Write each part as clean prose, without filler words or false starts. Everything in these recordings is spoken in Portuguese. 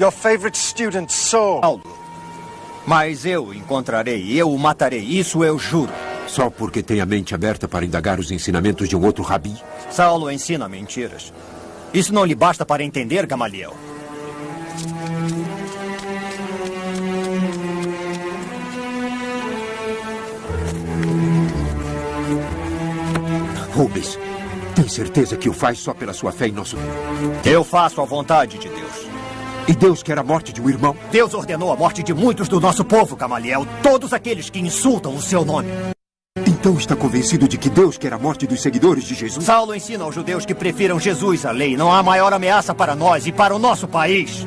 Your favorite student, Saul. Paulo. Mas eu o encontrarei, eu o matarei, isso eu juro. Só porque tem a mente aberta para indagar os ensinamentos de um outro rabi? Saulo ensina mentiras. Isso não lhe basta para entender, Gamaliel? Rubens, tem certeza que o faz só pela sua fé em nosso Deus? Eu faço a vontade de Deus. E Deus quer a morte de um irmão? Deus ordenou a morte de muitos do nosso povo, Gamaliel. Todos aqueles que insultam o seu nome. Então está convencido de que Deus quer a morte dos seguidores de Jesus? Saulo ensina aos judeus que prefiram Jesus à lei. Não há maior ameaça para nós e para o nosso país.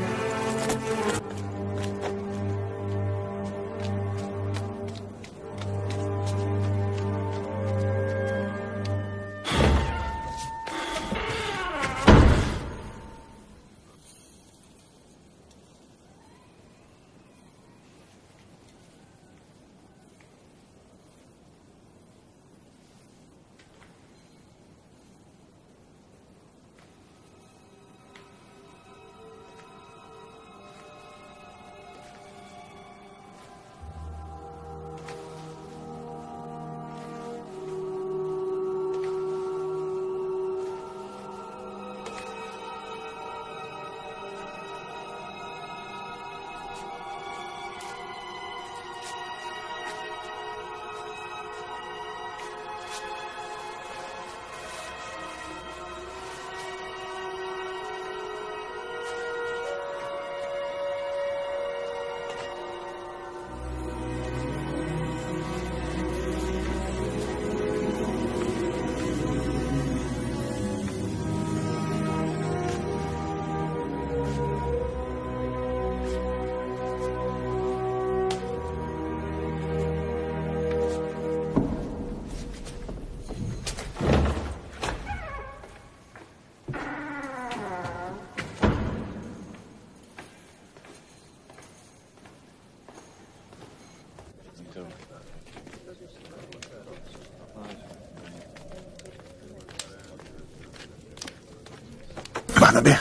Barnabé,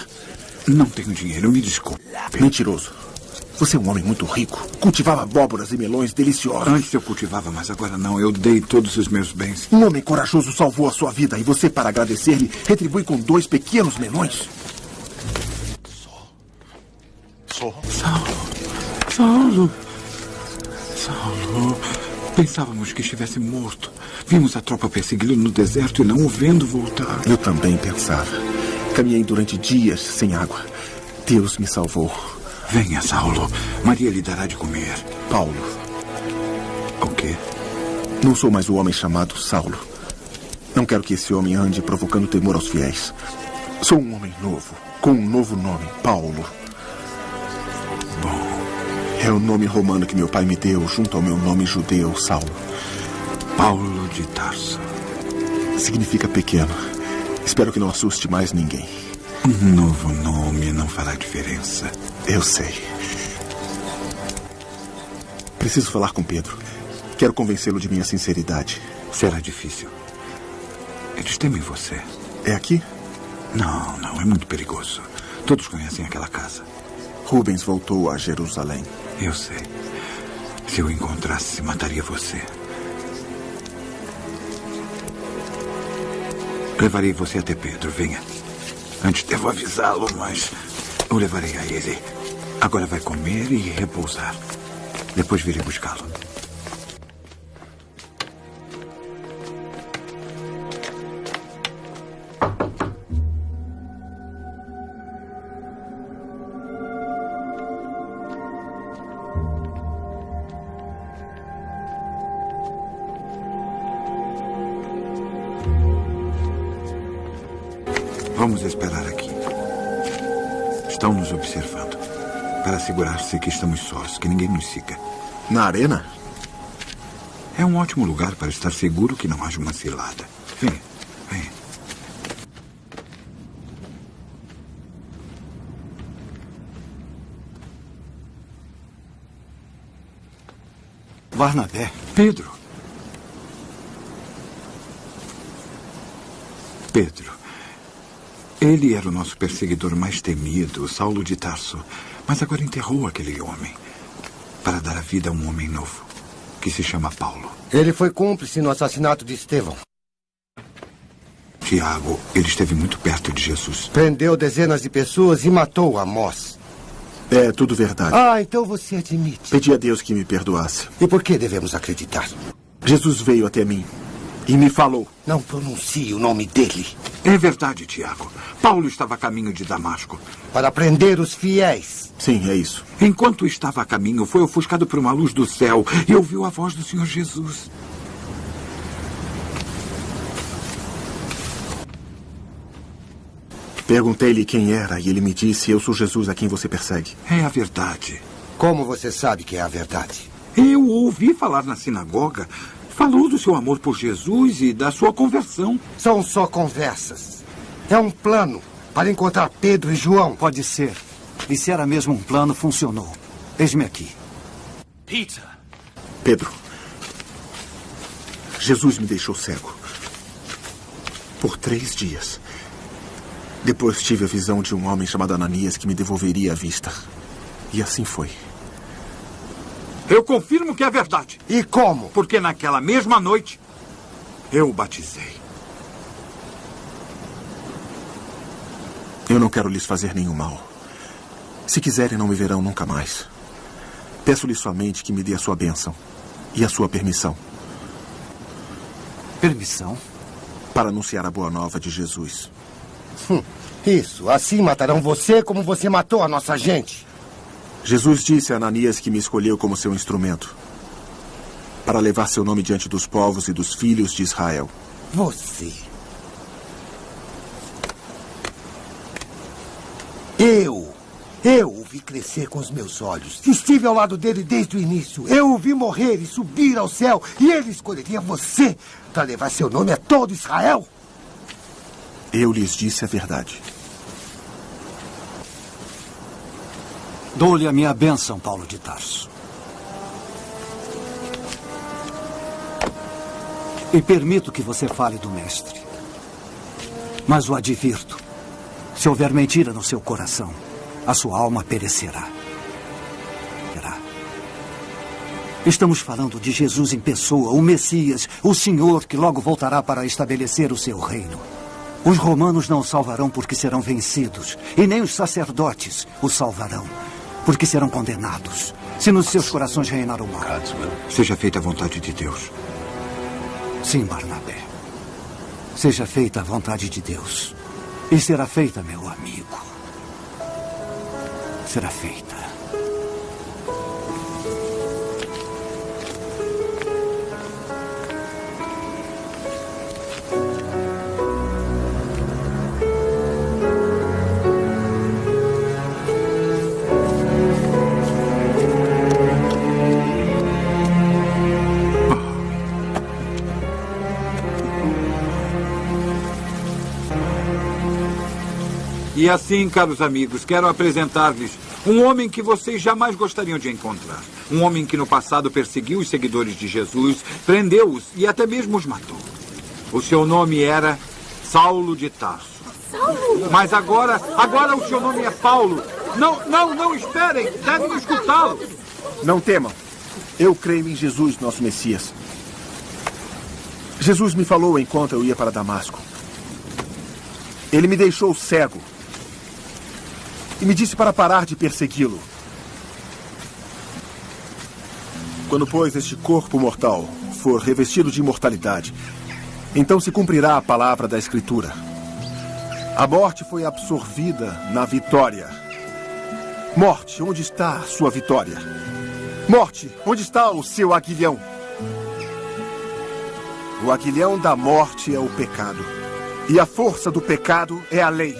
não tenho dinheiro, me desculpe. Mentiroso. Você é um homem muito rico. Cultivava abóboras e melões deliciosos. Antes eu cultivava, mas agora não. Eu dei todos os meus bens. Um homem corajoso salvou a sua vida e você, para agradecer-lhe, retribui com 2 pequenos melões. Saulo. Pensávamos que estivesse morto. Vimos a tropa persegui-lo no deserto e não o vendo voltar. Eu também pensava. Caminhei durante dias sem água. Deus me salvou. Venha, Saulo. Maria lhe dará de comer. Paulo. O quê? Não sou mais o homem chamado Saulo. Não quero que esse homem ande provocando temor aos fiéis. Sou um homem novo, com um novo nome, Paulo. Bom. É o nome romano que meu pai me deu, junto ao meu nome judeu, Saulo. Paulo de Tarso. Significa pequeno. Espero que não assuste mais ninguém. Um novo nome não fará diferença. Eu sei. Preciso falar com Pedro. Quero convencê-lo de minha sinceridade. Será difícil. Eles temem você. É aqui? Não, é muito perigoso. Todos conhecem aquela casa. Rubens voltou a Jerusalém. Eu sei. Se eu encontrasse, mataria você. Levarei você até Pedro, venha. Antes devo avisá-lo, mas eu levarei a ele. Agora vai comer e repousar. Depois virei buscá-lo. Vamos esperar aqui. Estão nos observando. Para assegurar-se que estamos sós, que ninguém nos siga. Na arena? É um ótimo lugar para estar seguro que não haja uma cilada. Venha. Barnabé. Pedro. Ele era o nosso perseguidor mais temido, Saulo de Tarso. Mas agora enterrou aquele homem para dar a vida a um homem novo, que se chama Paulo. Ele foi cúmplice no assassinato de Estevão. Tiago, ele esteve muito perto de Jesus. Prendeu dezenas de pessoas e matou Amós. É tudo verdade. Ah, então você admite. Pedi a Deus que me perdoasse. E por que devemos acreditar? Jesus veio até mim e me falou. Não pronuncie o nome dele. É verdade, Tiago. Paulo estava a caminho de Damasco. Para prender os fiéis. Sim, é isso. Enquanto estava a caminho, foi ofuscado por uma luz do céu e ouviu a voz do Senhor Jesus. Perguntei-lhe quem era e ele me disse: eu sou Jesus a quem você persegue. É a verdade. Como você sabe que é a verdade? Eu o ouvi falar na sinagoga. Falou do seu amor por Jesus e da sua conversão. São só conversas. É um plano para encontrar Pedro e João. Pode ser. E se era mesmo um plano, funcionou. Eis-me aqui. Peter. Pedro, Jesus me deixou cego. Por 3 dias. Depois tive a visão de um homem chamado Ananias que me devolveria a vista. E assim foi. Eu confirmo que é verdade. E como? Porque naquela mesma noite, eu o batizei. Eu não quero lhes fazer nenhum mal. Se quiserem, não me verão nunca mais. Peço-lhes somente que me dê a sua bênção e a sua permissão. Permissão? Para anunciar a boa nova de Jesus. Isso, assim matarão você como você matou a nossa gente. Jesus disse a Ananias que me escolheu como seu instrumento para levar seu nome diante dos povos e dos filhos de Israel. Você. Eu o vi crescer com os meus olhos. Estive ao lado dele desde o início. Eu o vi morrer e subir ao céu. E ele escolheria você para levar seu nome a todo Israel. Eu lhes disse a verdade. Dou-lhe a minha bênção, Paulo de Tarso. E permito que você fale do mestre. Mas o advirto. Se houver mentira no seu coração, a sua alma perecerá. Estamos falando de Jesus em pessoa, o Messias, o Senhor que logo voltará para estabelecer o seu reino. Os romanos não o salvarão porque serão vencidos, e nem os sacerdotes o salvarão, porque serão condenados, se nos seus corações reinar o mal. Seja feita a vontade de Deus. Sim, Barnabé. Seja feita a vontade de Deus. E será feita, meu amigo. Será feita. E assim, caros amigos, quero apresentar-lhes um homem que vocês jamais gostariam de encontrar. Um homem que no passado perseguiu os seguidores de Jesus, prendeu-os e até mesmo os matou. O seu nome era Saulo de Tarso. Saulo? Mas agora o seu nome é Paulo. Não esperem, devem escutá-lo. Não temam. Eu creio em Jesus, nosso Messias. Jesus me falou enquanto eu ia para Damasco. Ele me deixou cego. E me disse para parar de persegui-lo. Quando, pois, este corpo mortal for revestido de imortalidade, então se cumprirá a palavra da Escritura. A morte foi absorvida na vitória. Morte, onde está a sua vitória? Morte, onde está o seu aguilhão? O aguilhão da morte é o pecado. E a força do pecado é a lei.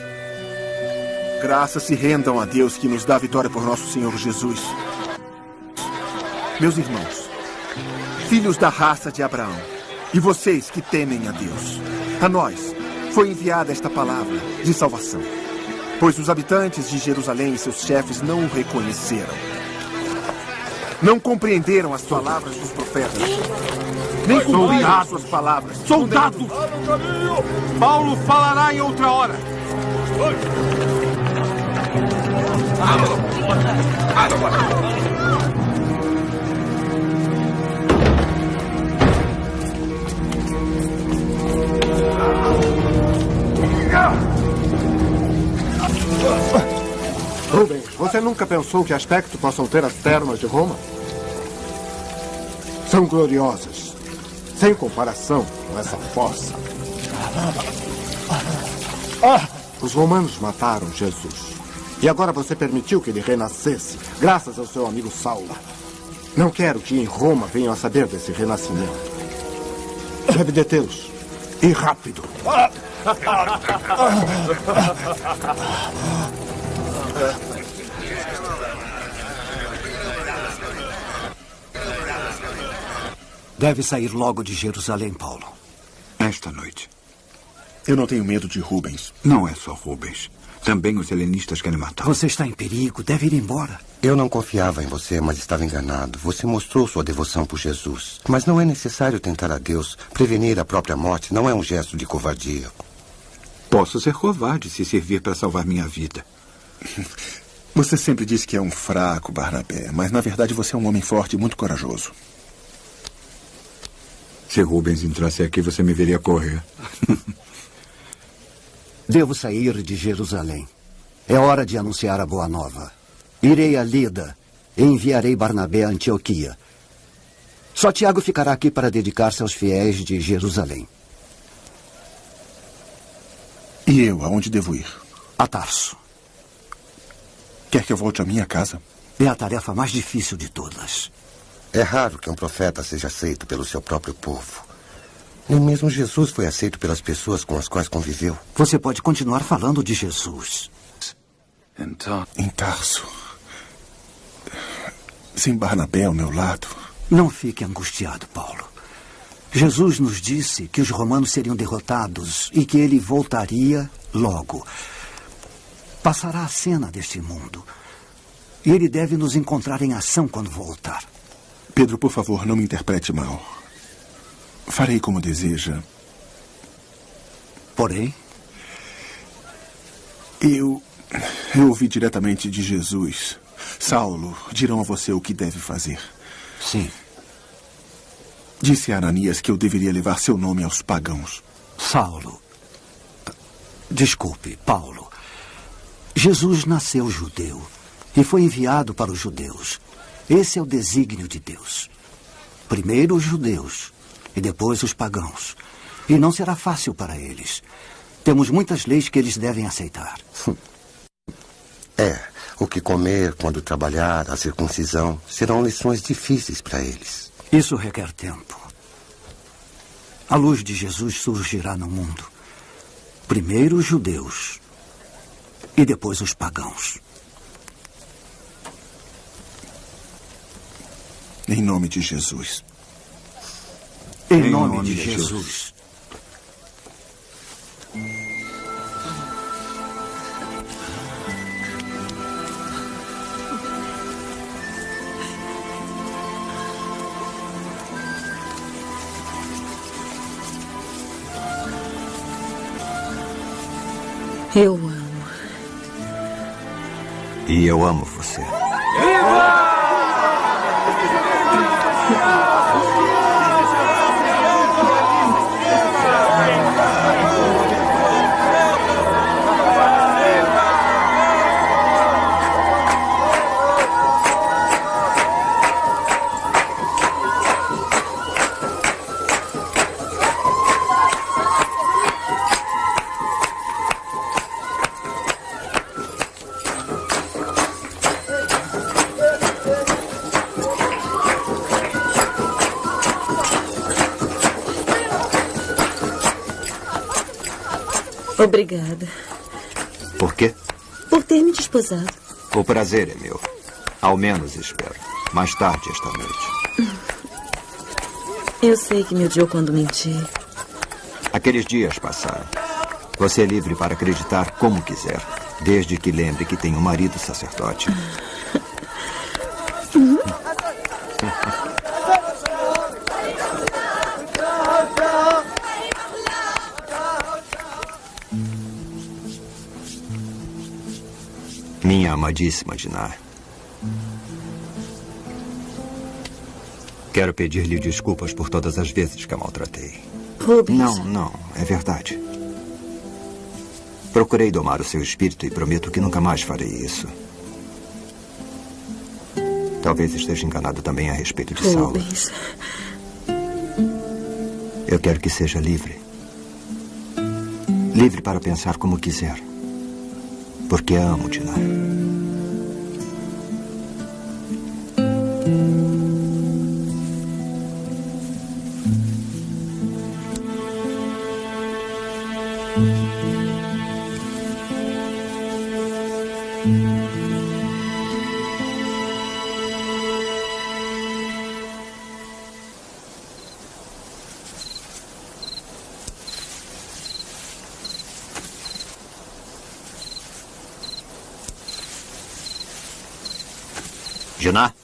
Graças se rendam a Deus que nos dá a vitória por nosso Senhor Jesus. Meus irmãos, filhos da raça de Abraão, e vocês que temem a Deus, a nós foi enviada esta palavra de salvação, pois os habitantes de Jerusalém e seus chefes não o reconheceram. Não compreenderam as palavras dos profetas, nem cumpriram as suas palavras. Soldados! Paulo falará em outra hora. Rubens, você nunca pensou que aspecto possam ter as termas de Roma? São gloriosas, sem comparação com essa fossa. Os romanos mataram Jesus. E agora você permitiu que ele renascesse, graças ao seu amigo Saulo. Não quero que em Roma venham a saber desse renascimento. Deve detê-los. E rápido. Deve sair logo de Jerusalém, Paulo. Esta noite. Eu não tenho medo de Rubens. Não é só Rubens. Também os helenistas querem matar. Você está em perigo. Deve ir embora. Eu não confiava em você, mas estava enganado. Você mostrou sua devoção por Jesus. Mas não é necessário tentar a Deus. Prevenir a própria morte não é um gesto de covardia. Posso ser covarde se servir para salvar minha vida. Você sempre disse que é um fraco, Barnabé, mas na verdade você é um homem forte e muito corajoso. Se Rubens entrasse aqui, você me veria correr. Devo sair de Jerusalém. É hora de anunciar a boa nova. Irei a Lida e enviarei Barnabé a Antioquia. Só Tiago ficará aqui para dedicar-se aos fiéis de Jerusalém. E eu, aonde devo ir? A Tarso. Quer que eu volte à minha casa? É a tarefa mais difícil de todas. É raro que um profeta seja aceito pelo seu próprio povo. Nem mesmo Jesus foi aceito pelas pessoas com as quais conviveu. Você pode continuar falando de Jesus. Em Tarso. Sem Barnabé ao meu lado. Não fique angustiado, Paulo. Jesus nos disse que os romanos seriam derrotados e que ele voltaria logo. Passará a cena deste mundo. E ele deve nos encontrar em ação quando voltar. Pedro, por favor, não me interprete mal. Farei como deseja. Porém? Eu ouvi diretamente de Jesus. Saulo, dirão a você o que deve fazer. Sim. Disse a Ananias que eu deveria levar seu nome aos pagãos. Saulo. Desculpe, Paulo. Jesus nasceu judeu e foi enviado para os judeus. Esse é o desígnio de Deus. Primeiro os judeus e depois os pagãos. E não será fácil para eles. Temos muitas leis que eles devem aceitar. O que comer, quando trabalhar, a circuncisão, serão lições difíceis para eles. Isso requer tempo. A luz de Jesus surgirá no mundo. Primeiro os judeus e depois os pagãos. Em nome de Jesus. Em nome de Jesus. Eu amo. E eu amo você. Obrigada. Por quê? Por ter me desposado. O prazer é meu. Ao menos espero. Mais tarde esta noite. Eu sei que me odiou quando menti. Aqueles dias passaram. Você é livre para acreditar como quiser, desde que lembre que tem um marido sacerdote. Minha amadíssima Dinah, quero pedir-lhe desculpas por todas as vezes que a maltratei. Rubens. Não, é verdade. Procurei domar o seu espírito e prometo que nunca mais farei isso. Talvez esteja enganado também a respeito de Saulo. Rubens. Eu quero que seja livre. Livre para pensar como quiser. Porque a amo, Dinah. Dinah?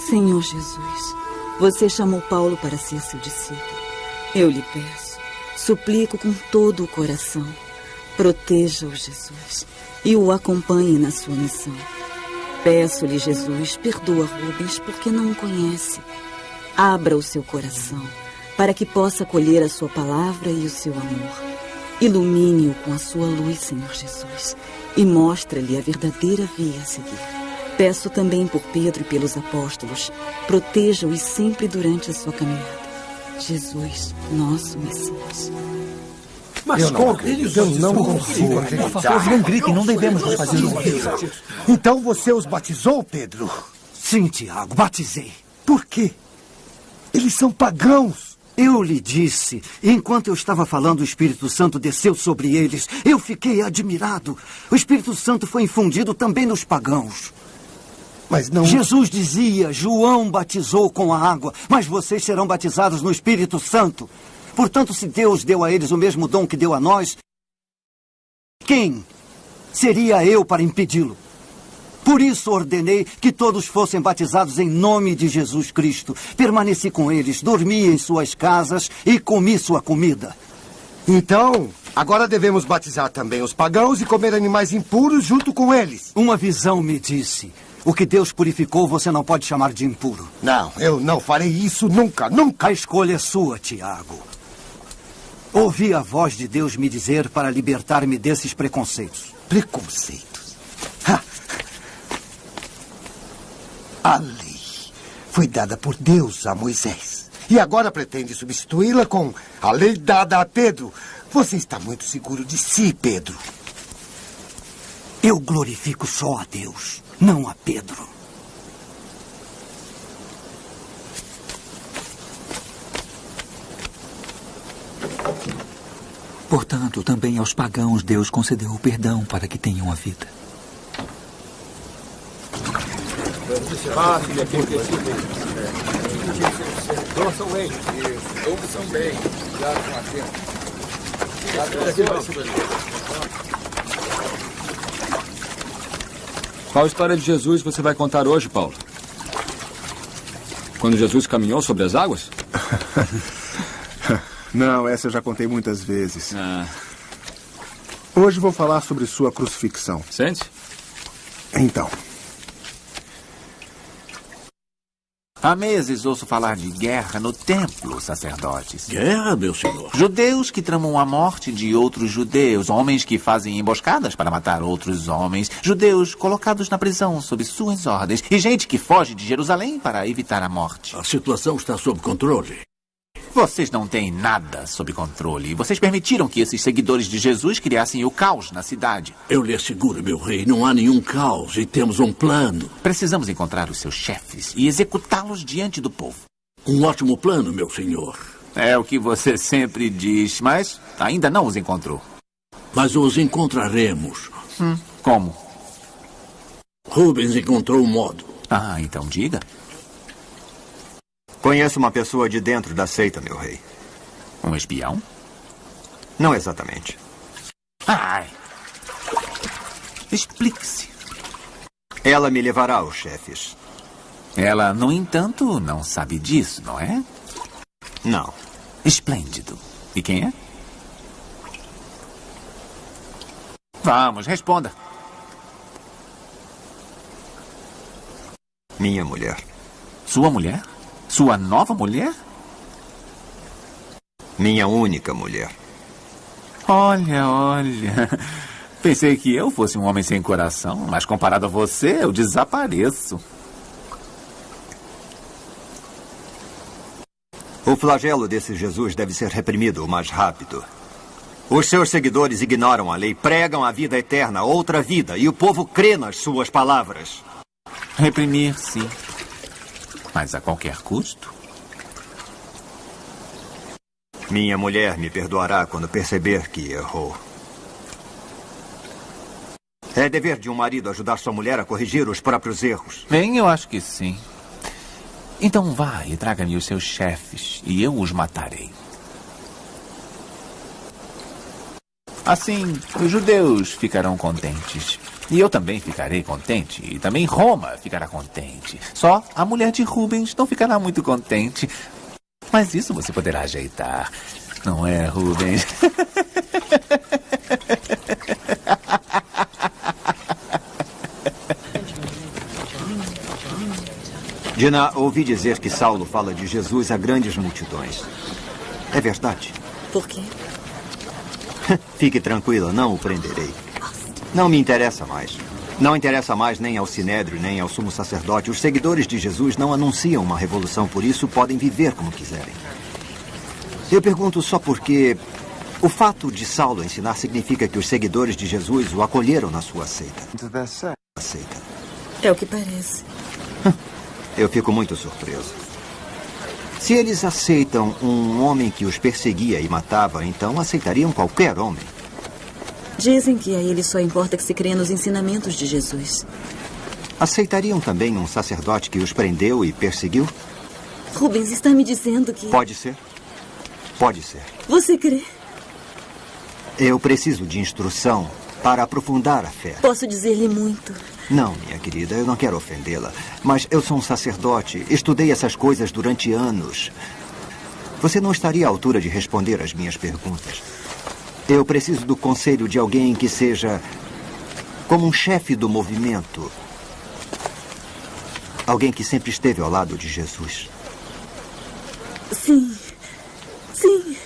Senhor Jesus, você chamou Paulo para ser seu discípulo. Eu lhe peço, suplico com todo o coração, proteja-o, Jesus, e o acompanhe na sua missão. Peço-lhe, Jesus, perdoa Rubens porque não o conhece. Abra o seu coração para que possa acolher a sua palavra e o seu amor. Ilumine-o com a sua luz, Senhor Jesus, e mostra-lhe a verdadeira via a seguir. Peço também por Pedro e pelos apóstolos. Proteja-os sempre durante a sua caminhada. Jesus, nosso Messias. Mas eu não consigo acreditar. Por favor, não gritem, não devemos nos fazer ouvir. Então você os batizou, Pedro? Sim, Tiago, batizei. Por quê? Eles são pagãos. Eu lhe disse, enquanto eu estava falando, o Espírito Santo desceu sobre eles. Eu fiquei admirado. O Espírito Santo foi infundido também nos pagãos. Mas não... Jesus dizia, João batizou com a água, mas vocês serão batizados no Espírito Santo. Portanto, se Deus deu a eles o mesmo dom que deu a nós, quem seria eu para impedi-lo? Por isso ordenei que todos fossem batizados em nome de Jesus Cristo. Permaneci com eles, dormi em suas casas e comi sua comida. Então, agora devemos batizar também os pagãos e comer animais impuros junto com eles. Uma visão me disse, o que Deus purificou você não pode chamar de impuro. Não, eu não farei isso nunca, nunca. A escolha é sua, Tiago. Ouvi a voz de Deus me dizer para libertar-me desses preconceitos. Preconceitos? Ha! A lei foi dada por Deus a Moisés. E agora pretende substituí-la com a lei dada a Pedro. Você está muito seguro de si, Pedro. Eu glorifico só a Deus, não a Pedro. Portanto, também aos pagãos Deus concedeu o perdão para que tenham a vida. Qual história de Jesus você vai contar hoje, Paulo? Quando Jesus caminhou sobre as águas? Não, essa eu já contei muitas vezes. Ah. Hoje vou falar sobre sua crucifixão. Sente? Então. Há meses ouço falar de guerra no templo, sacerdotes. Guerra, meu senhor? Judeus que tramam a morte de outros judeus, homens que fazem emboscadas para matar outros homens, judeus colocados na prisão sob suas ordens e gente que foge de Jerusalém para evitar a morte. A situação está sob controle. Vocês não têm nada sob controle. Vocês permitiram que esses seguidores de Jesus criassem o caos na cidade. Eu lhe asseguro, meu rei, não há nenhum caos e temos um plano. Precisamos encontrar os seus chefes e executá-los diante do povo. Um ótimo plano, meu senhor. É o que você sempre diz, mas ainda não os encontrou. Mas os encontraremos. Como? Rubens encontrou um modo. Ah, então diga. Conheço uma pessoa de dentro da seita, meu rei. Um espião? Não exatamente. Ai. Explique-se. Ela me levará aos chefes. Ela, no entanto, não sabe disso, não é? Não. Esplêndido. E quem é? Vamos, responda. Minha mulher. Sua mulher? Sua nova mulher? Minha única mulher. Olha, olha. Pensei que eu fosse um homem sem coração, mas comparado a você, eu desapareço. O flagelo desse Jesus deve ser reprimido o mais rápido. Os seus seguidores ignoram a lei, pregam a vida eterna, outra vida, e o povo crê nas suas palavras. Reprimir, sim. Mas a qualquer custo? Minha mulher me perdoará quando perceber que errou. É dever de um marido ajudar sua mulher a corrigir os próprios erros. Bem, eu acho que sim. Então vá e traga-me os seus chefes, e eu os matarei. Assim, os judeus ficarão contentes. E eu também ficarei contente. E também Roma ficará contente. Só a mulher de Rubens não ficará muito contente. Mas isso você poderá ajeitar. Não é, Rubens? Dina, ouvi dizer que Saulo fala de Jesus a grandes multidões. É verdade? Por quê? Fique tranquila, não o prenderei. Não me interessa mais. Não interessa mais nem ao Sinédrio, nem ao sumo sacerdote. Os seguidores de Jesus não anunciam uma revolução, por isso podem viver como quiserem. Eu pergunto só porque o fato de Saulo ensinar significa que os seguidores de Jesus o acolheram na sua seita. É o que parece. Eu fico muito surpreso. Se eles aceitam um homem que os perseguia e matava, então aceitariam qualquer homem. Dizem que a eles só importa que se crê nos ensinamentos de Jesus. Aceitariam também um sacerdote que os prendeu e perseguiu? Rubens está me dizendo que... Pode ser. Pode ser. Você crê? Eu preciso de instrução para aprofundar a fé. Posso dizer-lhe muito. Não, minha querida, eu não quero ofendê-la. Mas eu sou um sacerdote. Estudei essas coisas durante anos. Você não estaria à altura de responder às minhas perguntas. Eu preciso do conselho de alguém que seja como um chefe do movimento. Alguém que sempre esteve ao lado de Jesus. Sim. Sim.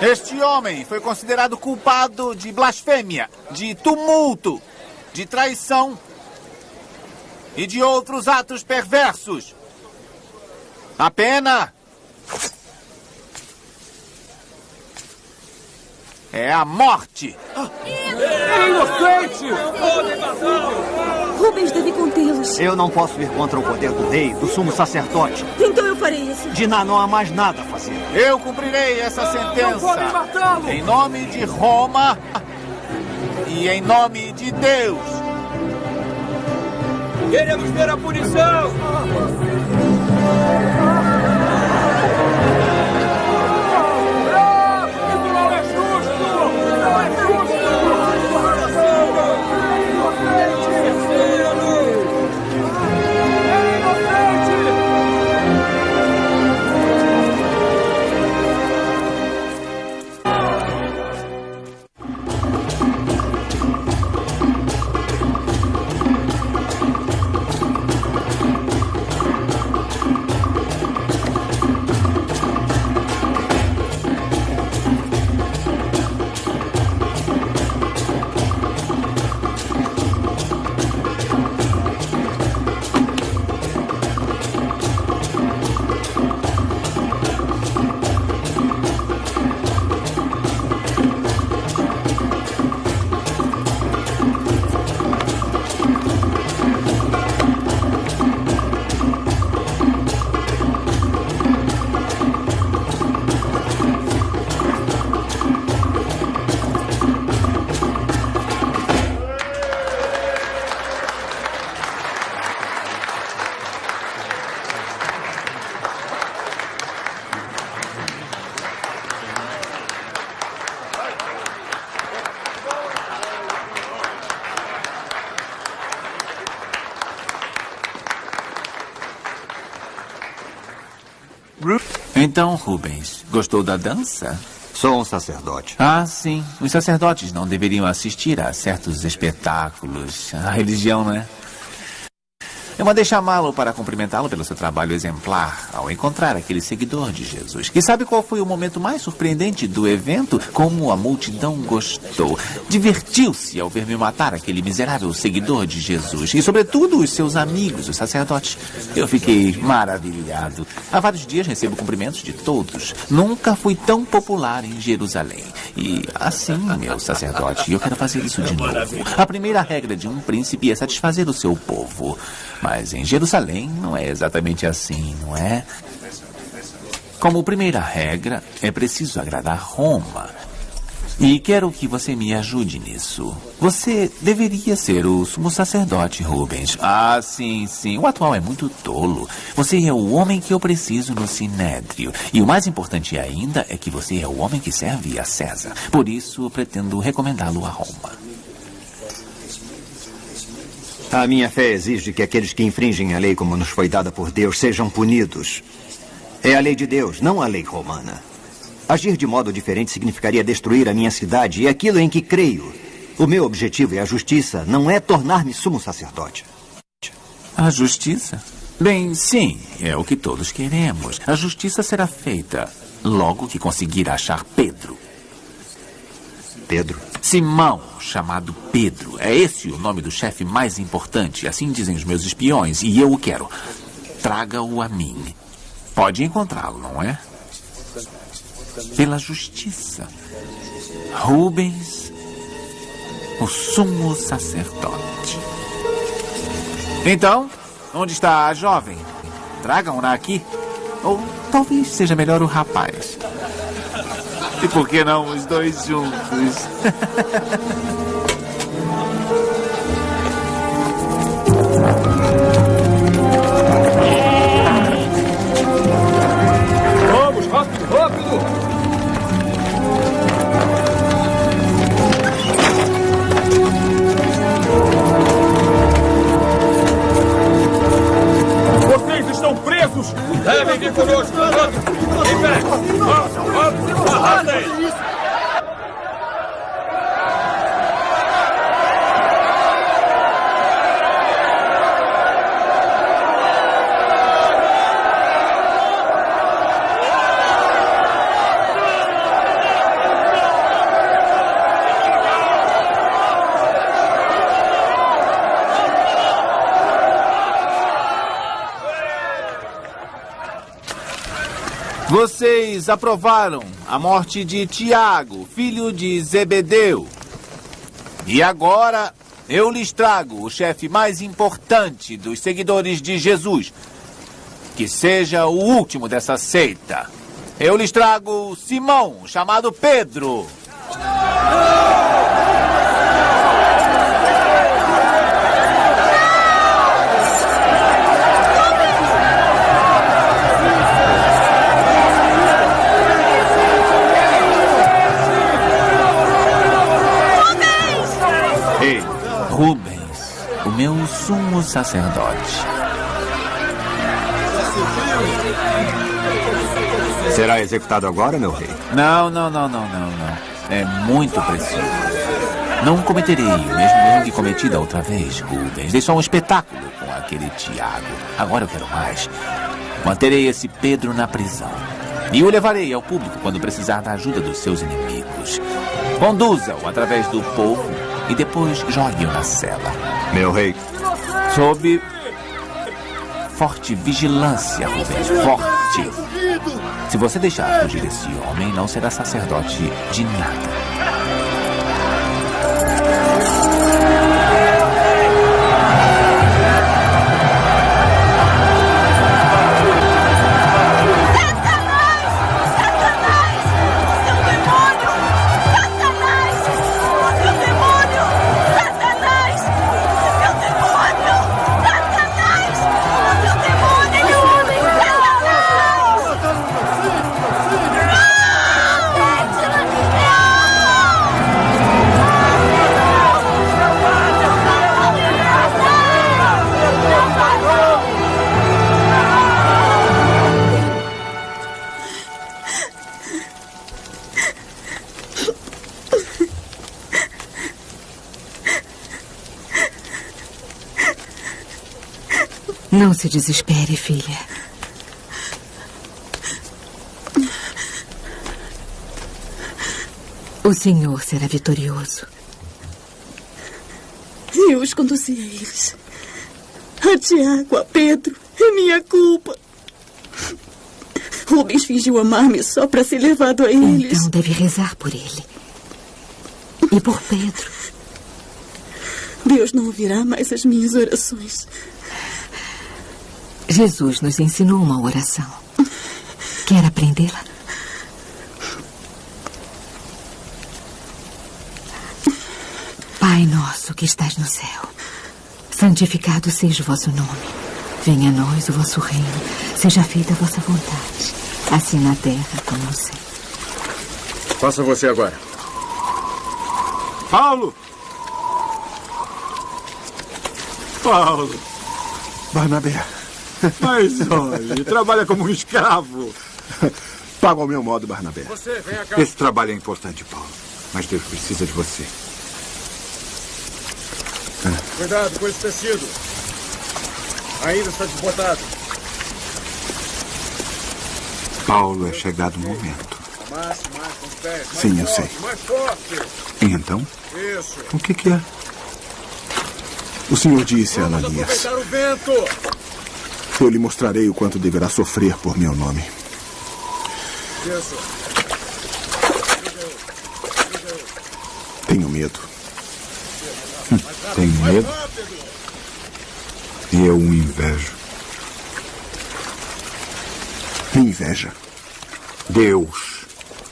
Este homem foi considerado culpado de blasfêmia, de tumulto, de traição e de outros atos perversos. A pena é a morte. É inocente! Rubens deve contê-los. Eu não posso ir contra o poder do rei, do sumo sacerdote. Então eu farei isso. Dina, não há mais nada a fazer. Eu cumprirei essa sentença. Não podem matá-lo! Em nome de Roma e em nome de Deus. Queremos ver a punição! Então, Rubens, gostou da dança? Sou um sacerdote. Ah, sim. Os sacerdotes não deveriam assistir a certos espetáculos. A religião, não é? Eu mandei chamá-lo para cumprimentá-lo pelo seu trabalho exemplar ao encontrar aquele seguidor de Jesus. E sabe qual foi o momento mais surpreendente do evento? Como a multidão gostou. Divertiu-se ao ver-me matar aquele miserável seguidor de Jesus. E, sobretudo, os seus amigos, os sacerdotes. Eu fiquei maravilhado. Há vários dias recebo cumprimentos de todos. Nunca fui tão popular em Jerusalém. E assim, meu sacerdote, eu quero fazer isso de novo. A primeira regra de um príncipe é satisfazer o seu povo. Mas em Jerusalém não é exatamente assim, não é? Como primeira regra, é preciso agradar Roma. E quero que você me ajude nisso. Você deveria ser o sumo sacerdote, Rubens. Ah, sim, sim. O atual é muito tolo. Você é o homem que eu preciso no Sinédrio. E o mais importante ainda é que você é o homem que serve a César. Por isso, pretendo recomendá-lo a Roma. A minha fé exige que aqueles que infringem a lei como nos foi dada por Deus sejam punidos. É a lei de Deus, não a lei romana. Agir de modo diferente significaria destruir a minha cidade e aquilo em que creio. O meu objetivo é a justiça, não é tornar-me sumo sacerdote. A justiça? Bem, sim, é o que todos queremos. A justiça será feita logo que conseguir achar Pedro. Pedro? Simão, chamado Pedro. É esse o nome do chefe mais importante. Assim dizem os meus espiões, e eu o quero. Traga-o a mim. Pode encontrá-lo, não é? Pela justiça. Rubens, o sumo sacerdote. Então, onde está a jovem? Tragam-na aqui. Ou talvez seja melhor o rapaz. E por que não os dois juntos? Vamos, rápido, rápido! Vocês estão presos! Devem vir conosco! Em pé! Vamos! Arrastem! Vocês aprovaram a morte de Tiago, filho de Zebedeu. E agora eu lhes trago o chefe mais importante dos seguidores de Jesus. Que seja o último dessa seita. Eu lhes trago Simão, chamado Pedro. Rubens, o meu sumo sacerdote. Será executado agora, meu rei? Não. É muito precioso. Não cometerei o mesmo erro que cometi da outra vez, Rubens. Dei só um espetáculo com aquele Tiago. Agora eu quero mais. Manterei esse Pedro na prisão. E o levarei ao público quando precisar da ajuda dos seus inimigos. Conduza-o através do povo e depois jogue-o na cela. Meu rei. Sob forte vigilância, Rubens. Forte. Se você deixar fugir esse homem, não será sacerdote de nada. Não se desespere, filha. O Senhor será vitorioso. Eu os conduzi a eles. A Tiago, a Pedro. É minha culpa. Rubens fingiu amar-me só para ser levado a eles. Então deve rezar por ele. E por Pedro. Deus não ouvirá mais as minhas orações. Jesus nos ensinou uma oração. Quer aprendê-la? Pai nosso que estás no céu, santificado seja o vosso nome. Venha a nós o vosso reino. Seja feita a vossa vontade, assim na terra como no céu. Faça você agora. Paulo! Paulo! Barnabé. Mas olha, trabalha como um escravo. Paga ao meu modo, Barnabé. Você, vem cá. Esse trabalho é importante, Paulo. Mas Deus precisa de você. Cuidado com esse tecido. Ainda está desbotado. Paulo, é chegado o momento. Mais com os pés. Sim, eu sei. Mais forte. E então? Isso. O que é? O Senhor disse a Ananias: Aproveitar o vento. eu lhe mostrarei o quanto deverá sofrer por meu nome. Isso. Tenho medo. Tenho medo? E eu o invejo. Me inveja. Deus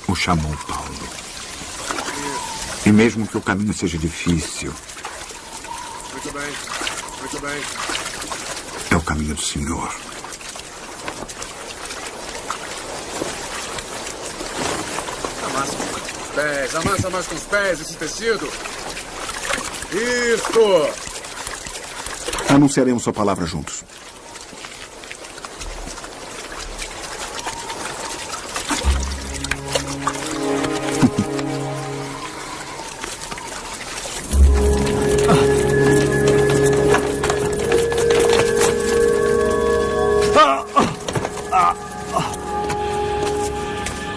o chamou Paulo. E mesmo que o caminho seja difícil, Muito bem. Muito bem. é o caminho do Senhor. Amassa com os pés. Amassa mais com os pés esse tecido. Isso. Anunciaremos sua palavra juntos.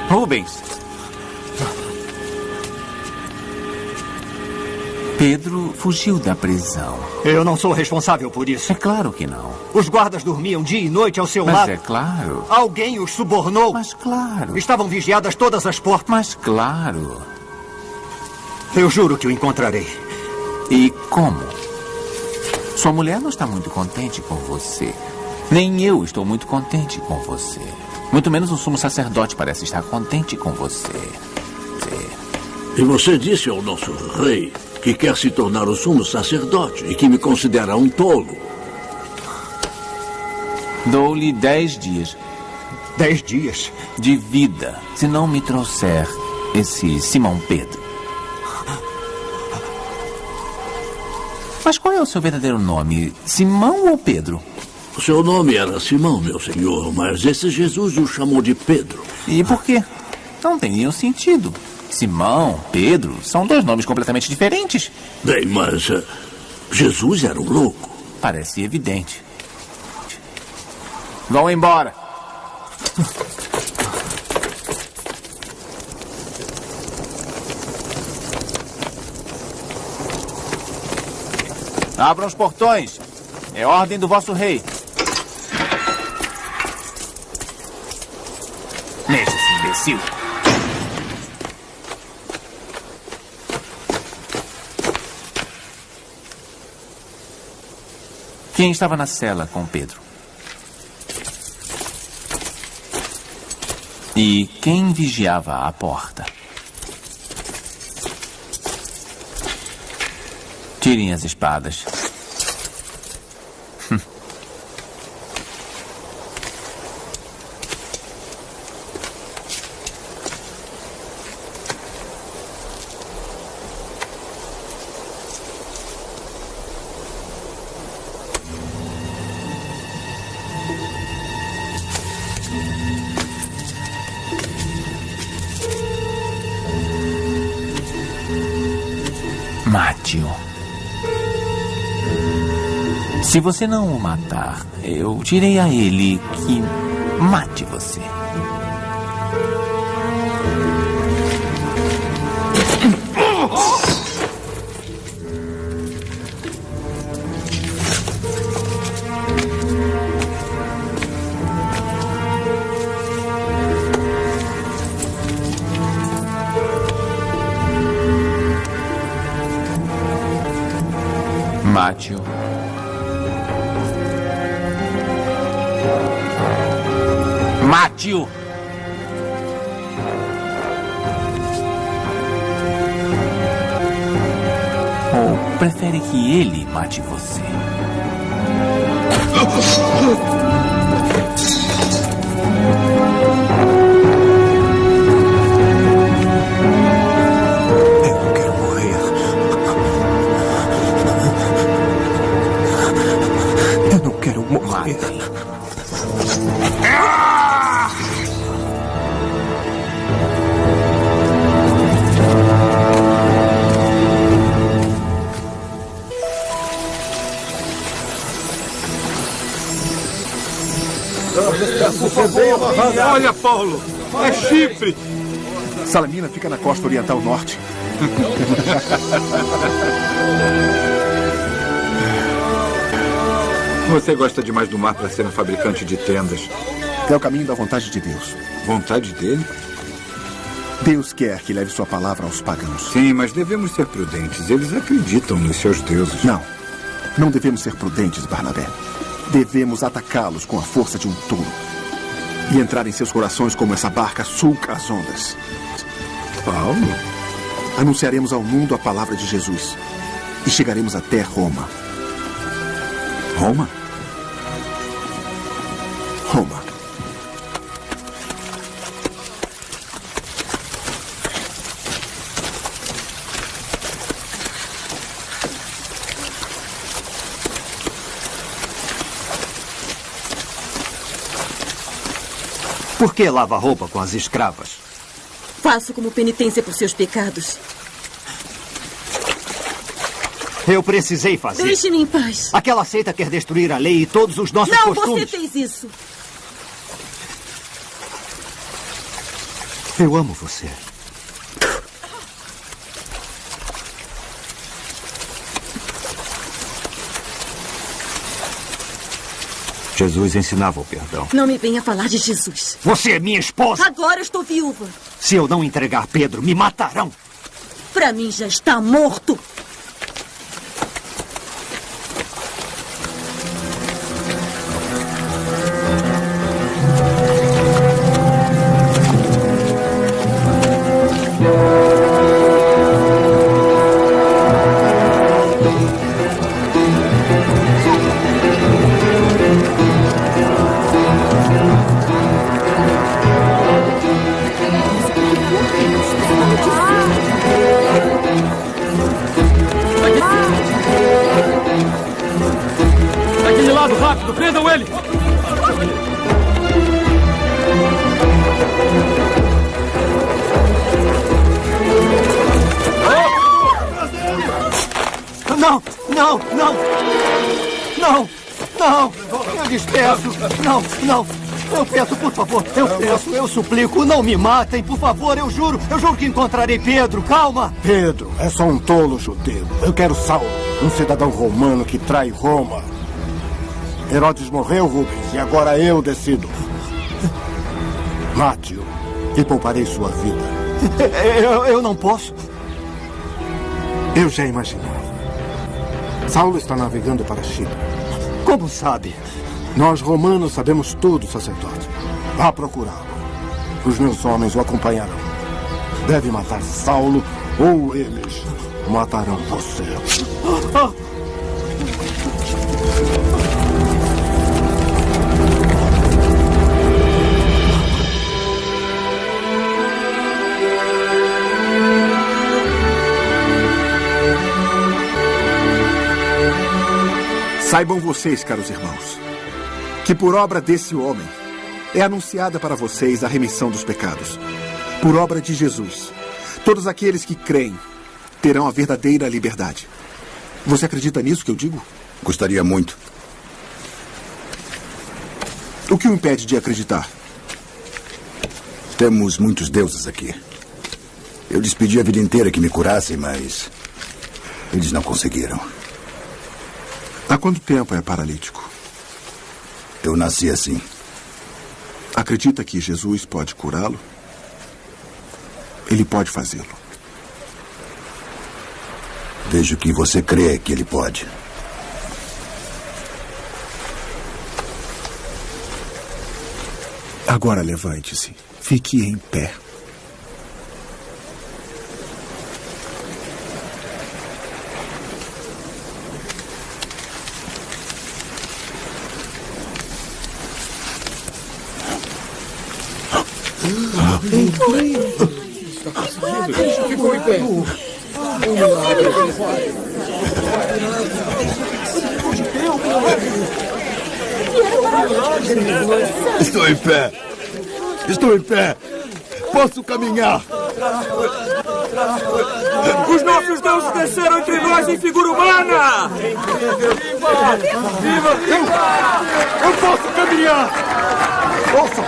Rubens. Pedro fugiu da prisão. Eu não sou responsável por isso. É claro que não. Os guardas dormiam dia e noite ao seu Mas lado. é claro. Alguém os subornou. Mas claro. Estavam vigiadas todas as portas. Mas claro. Eu juro que o encontrarei. E como? Sua mulher não está muito contente com você. Nem eu estou muito contente com você. Muito menos o sumo sacerdote parece estar contente com você. E você disse ao nosso rei que quer se tornar o sumo sacerdote e que me considera um tolo. Dou-lhe 10 dias. 10 dias? De vida, se não me trouxer esse Simão Pedro. Mas qual é o seu verdadeiro nome? Simão ou Pedro? O seu nome era Simão, meu senhor, mas esse Jesus o chamou de Pedro. E por quê? Não tem nenhum sentido. Simão, Pedro, são dois nomes completamente diferentes. Bem, mas Jesus era um louco. Parece evidente. Vão embora. Abram os portões. É ordem do vosso rei. Mexa-se, imbecil. Quem estava na cela com Pedro? E quem vigiava a porta? Tirem as espadas. Mate-o. Se você não o matar, eu direi a ele que mate você. Mate-o. Mate-o! Ou prefere que ele mate você? Por favor, olha, Paulo, é Chipre. Salamina fica na costa oriental norte. Você gosta demais do mar para ser um fabricante de tendas. É o caminho da vontade de Deus. Vontade dele? Deus quer que leve sua palavra aos pagãos. Sim, mas devemos ser prudentes. Eles acreditam nos seus deuses. Não devemos ser prudentes, Barnabé. Devemos atacá-los com a força de um touro. E entrar em seus corações como essa barca sulca as ondas. Paulo? Anunciaremos ao mundo a palavra de Jesus. E chegaremos até Roma. Roma? Roma. Por que lava roupa com as escravas? Faço como penitência por seus pecados. Eu precisei fazer. Deixe-me em paz. Aquela seita quer destruir a lei e todos os nossos costumes. Não, você fez isso. Eu amo você. Jesus ensinava o perdão. Não me venha falar de Jesus. Você é minha esposa. Agora estou viúva. Se eu não entregar Pedro, me matarão. Para mim já está morto. Daquele lado, rápido, prendam ele! Não, não, não! Não, não! Eu despeço! Não, não! Eu peço, por favor, eu peço, eu suplico, não me matem, por favor, eu juro que encontrarei Pedro, calma! Pedro é só um tolo judeu. Eu quero Saulo, um cidadão romano que trai Roma. Herodes morreu, Rubens, e agora eu decido. Mate-o e pouparei sua vida. Eu não posso. Eu já imaginava. Saulo está navegando para Chipre. Como sabe? Nós romanos sabemos tudo, sacerdote. Vá procurá-lo. Os meus homens o acompanharão. Deve matar Saulo ou eles matarão você. Saibam vocês, caros irmãos, que por obra desse homem é anunciada para vocês a remissão dos pecados. Por obra de Jesus, todos aqueles que creem terão a verdadeira liberdade. Você acredita nisso que eu digo? Gostaria muito. O que o impede de acreditar? Temos muitos deuses aqui. Eu lhes pedi a vida inteira que me curassem, mas eles não conseguiram. Há quanto tempo é paralítico? Eu nasci assim. Acredita que Jesus pode curá-lo? Ele pode fazê-lo. Vejo que você crê que ele pode. Agora levante-se. Fique em pé. Ficou em pé. Estou em pé. Estou em pé. Posso caminhar. Os nossos deuses desceram entre nós em figura humana! Viva! Eu posso caminhar! Ouçam!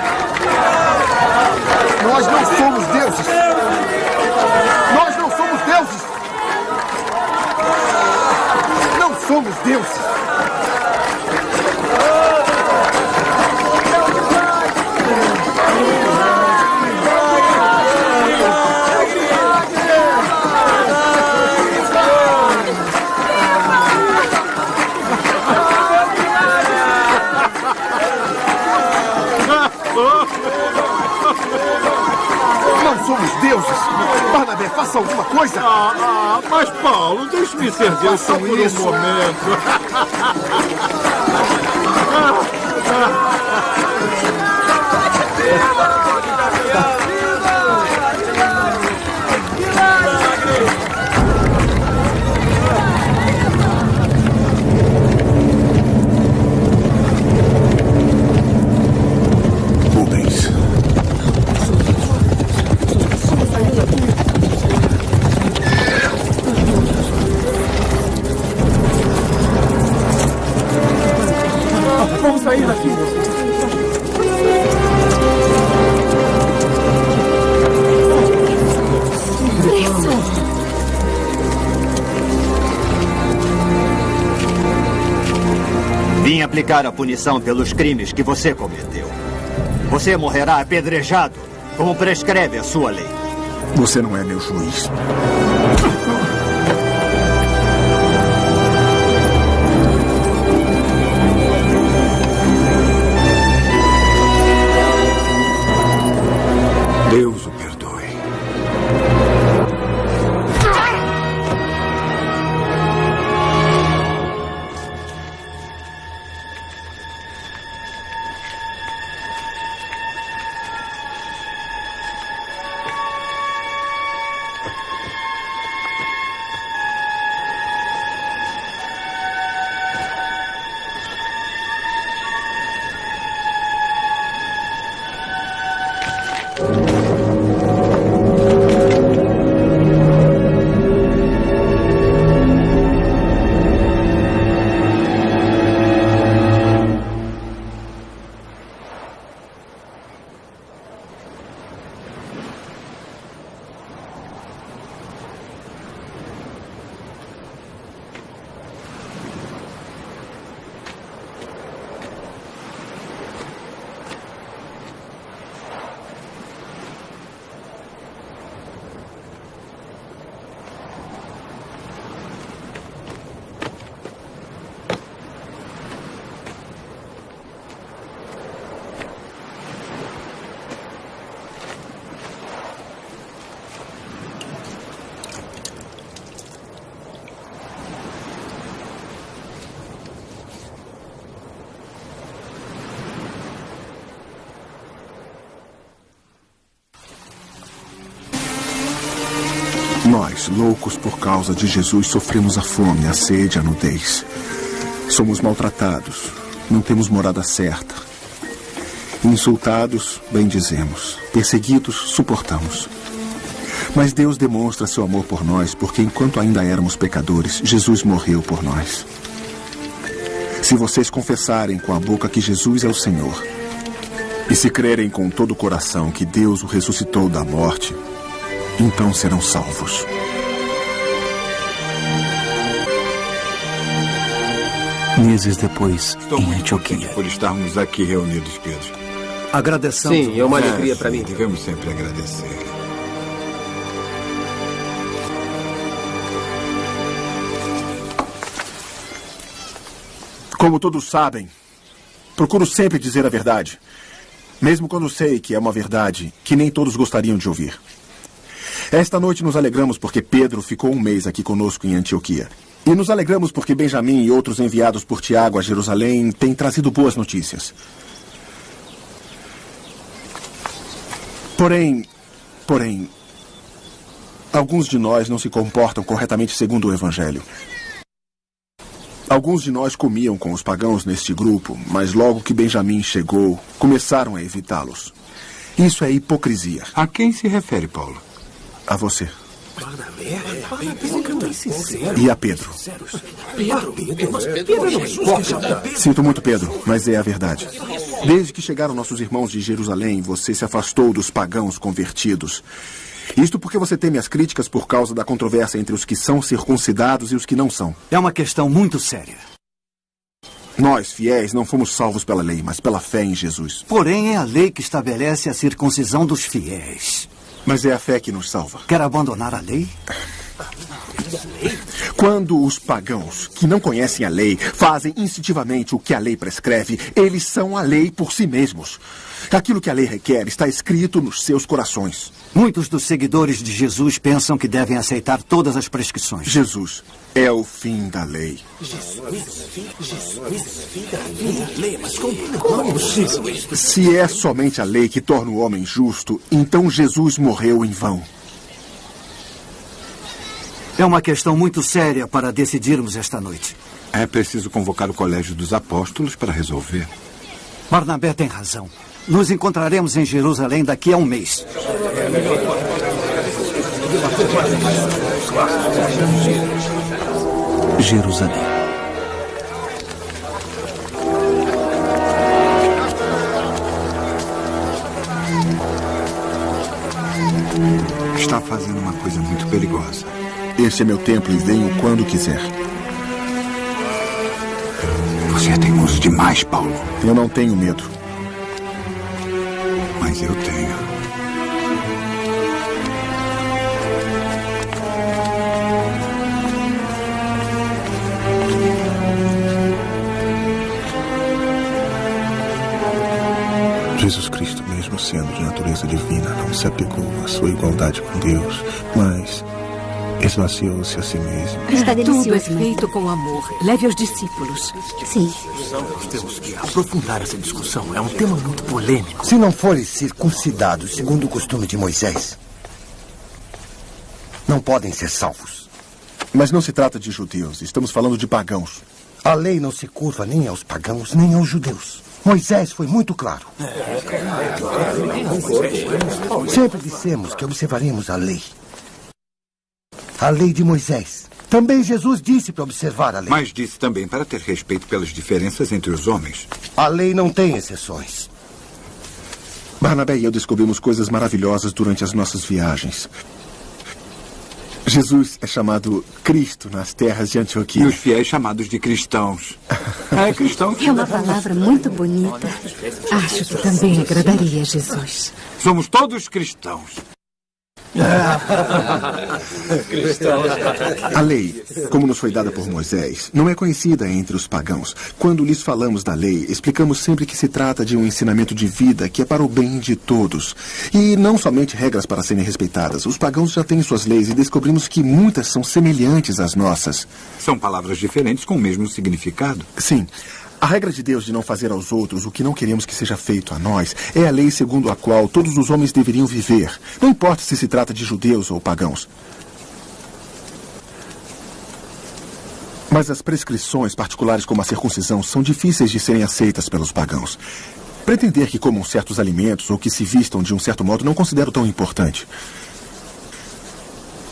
Nós não somos deuses! Nós não somos deuses! Não somos deuses! Não somos deuses! Barnabé, faça alguma coisa! Mas Paulo, deixe-me ser Deus Faça por um isso. momento. Rubens. Vamos sair daqui. Vim aplicar a punição pelos crimes que você cometeu. Você morrerá apedrejado, como prescreve a sua lei. Você não é meu juiz. Deus o perdoe. Nós, loucos por causa de Jesus, sofremos a fome, a sede, a nudez. Somos maltratados, não temos morada certa. Insultados, bendizemos. Perseguidos, suportamos. Mas Deus demonstra seu amor por nós, porque enquanto ainda éramos pecadores, Jesus morreu por nós. Se vocês confessarem com a boca que Jesus é o Senhor E se crerem com todo o coração que Deus o ressuscitou da morte, então serão salvos. Meses depois, Estou em muito Antioquia. contente por estarmos aqui reunidos, Pedro. Agradecemos. Sim, é uma alegria para sim, mim. Devemos sempre agradecer. Como todos sabem, procuro sempre dizer a verdade, mesmo quando sei que é uma verdade que nem todos gostariam de ouvir. Esta noite nos alegramos porque Pedro ficou um mês aqui conosco em Antioquia. E nos alegramos porque Benjamim e outros enviados por Tiago a Jerusalém têm trazido boas notícias. Porém, alguns de nós não se comportam corretamente segundo o Evangelho. Alguns de nós comiam com os pagãos neste grupo, mas logo que Benjamim chegou, começaram a evitá-los. Isso é hipocrisia. A quem se refere, Paulo? A você. E a Pedro. Sinto muito, Pedro, mas é a verdade. Desde que chegaram nossos irmãos de Jerusalém, você se afastou dos pagãos convertidos. Isto porque você teme as críticas por causa da controvérsia entre os que são circuncidados e os que não são. É uma questão muito séria. Nós, fiéis, não fomos salvos pela lei, mas pela fé em Jesus. Porém, é a lei que estabelece a circuncisão dos fiéis. Mas é a fé que nos salva. Quer abandonar a lei? Quando os pagãos, que não conhecem a lei, fazem instintivamente o que a lei prescreve, eles são a lei por si mesmos. Aquilo que a lei requer está escrito nos seus corações. Muitos dos seguidores de Jesus pensam que devem aceitar todas as prescrições. Jesus é o fim da lei. Se é somente a lei que torna o homem justo, então Jesus morreu em vão. É uma questão muito séria para decidirmos esta noite. É preciso convocar o Colégio dos Apóstolos para resolver. Barnabé tem razão. Nos encontraremos em Jerusalém daqui a um mês. Jerusalém. Está fazendo uma coisa muito perigosa. Este é meu templo e venho quando quiser. Você é teimoso demais, Paulo. Eu não tenho medo. Mas eu tenho. Jesus Cristo, mesmo sendo de natureza divina, não se apegou à sua igualdade com Deus, mas esvaziou-se a si mesmo. Tudo é feito com amor. Leve aos discípulos. Sim. Nós temos que aprofundar essa discussão. É um tema muito polêmico. Se não forem circuncidados segundo o costume de Moisés, não podem ser salvos. Mas não se trata de judeus. Estamos falando de pagãos. A lei não se curva nem aos pagãos, nem aos judeus. Moisés foi muito claro. Sempre dissemos que observaríamos a lei. A lei de Moisés. Também Jesus disse para observar a lei. Mas disse também para ter respeito pelas diferenças entre os homens. A lei não tem exceções. Barnabé e eu descobrimos coisas maravilhosas durante as nossas viagens. Jesus é chamado Cristo nas terras de Antioquia. E os fiéis chamados de cristãos. Cristão. É uma palavra muito bonita. Acho que também agradaria a Jesus. Somos todos cristãos. A lei, como nos foi dada por Moisés, não é conhecida entre os pagãos. Quando lhes falamos da lei, explicamos sempre que se trata de um ensinamento de vida que é para o bem de todos. E não somente regras para serem respeitadas. Os pagãos já têm suas leis e descobrimos que muitas são semelhantes às nossas. São palavras diferentes com o mesmo significado. Sim. A regra de Deus de não fazer aos outros o que não queremos que seja feito a nós é a lei segundo a qual todos os homens deveriam viver. Não importa se se trata de judeus ou pagãos. Mas as prescrições particulares como a circuncisão são difíceis de serem aceitas pelos pagãos. Pretender que comam certos alimentos ou que se vistam de um certo modo não considero tão importante.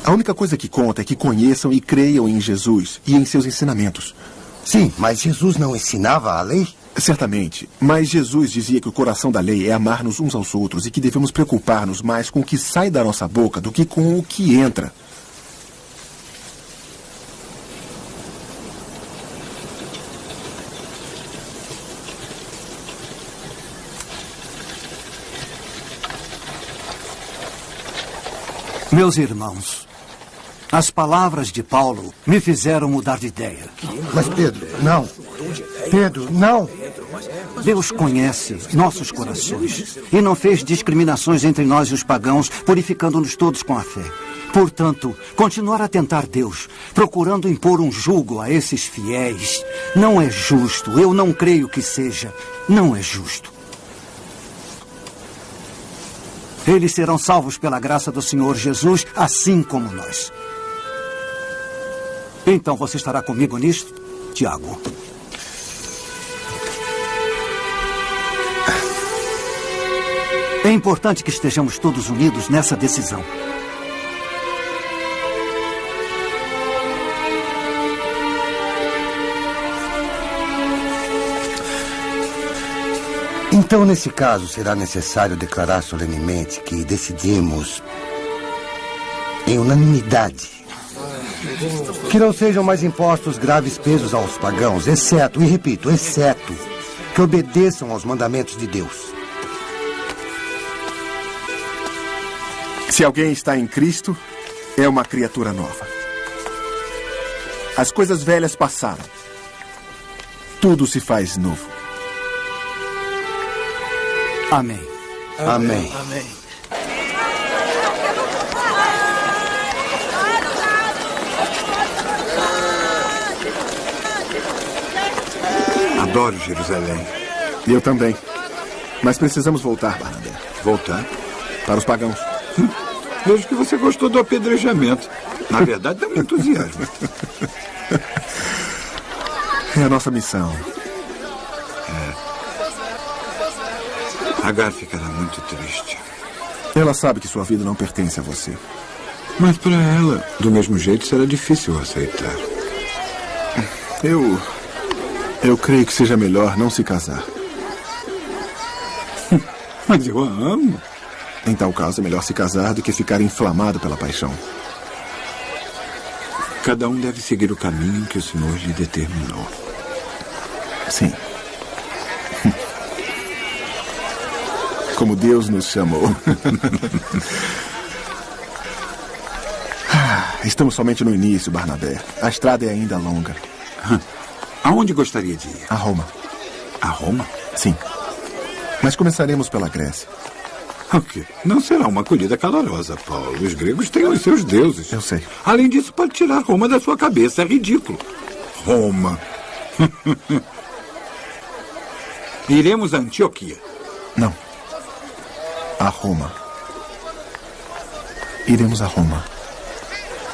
A única coisa que conta é que conheçam e creiam em Jesus e em seus ensinamentos. Sim, mas Jesus não ensinava a lei? Certamente, mas Jesus dizia que o coração da lei é amar-nos uns aos outros e que devemos preocupar-nos mais com o que sai da nossa boca do que com o que entra. Meus irmãos, as palavras de Paulo me fizeram mudar de ideia. Mas Pedro, não. Pedro, não. Deus conhece nossos corações e não fez discriminações entre nós e os pagãos, purificando-nos todos com a fé. Portanto, continuar a tentar Deus, procurando impor um jugo a esses fiéis, não é justo. Eu não creio que seja. Não é justo. Eles serão salvos pela graça do Senhor Jesus, assim como nós. Então você estará comigo nisto, Tiago? É importante que estejamos todos unidos nessa decisão. Então, nesse caso, será necessário declarar solenemente que decidimos em unanimidade que não sejam mais impostos graves pesos aos pagãos, exceto, e repito, exceto, que obedeçam aos mandamentos de Deus. Se alguém está em Cristo, é uma criatura nova. As coisas velhas passaram. Tudo se faz novo. Amém. Amém. Amém. Adoro Jerusalém. Eu também. Mas precisamos voltar, Barnabé. Voltar? Para os pagãos. Vejo que você gostou do apedrejamento. Na verdade, dá um entusiasmo. É a nossa missão. Agar ficará muito triste. Ela sabe que sua vida não pertence a você. Mas para ela, do mesmo jeito, será difícil aceitar. Eu creio que seja melhor não se casar. Mas eu a amo. Em tal caso, é melhor se casar do que ficar inflamado pela paixão. Cada um deve seguir o caminho que o Senhor lhe determinou. Sim. Como Deus nos chamou. Estamos somente no início, Barnabé. A estrada é ainda longa. Aonde gostaria de ir? A Roma. A Roma? Sim. Mas começaremos pela Grécia. O quê? Não será uma acolhida calorosa, Paulo. Os gregos têm os seus deuses. Eu sei. Além disso, pode tirar Roma da sua cabeça. É ridículo. Roma. Iremos a Antioquia. Não. A Roma. Iremos a Roma.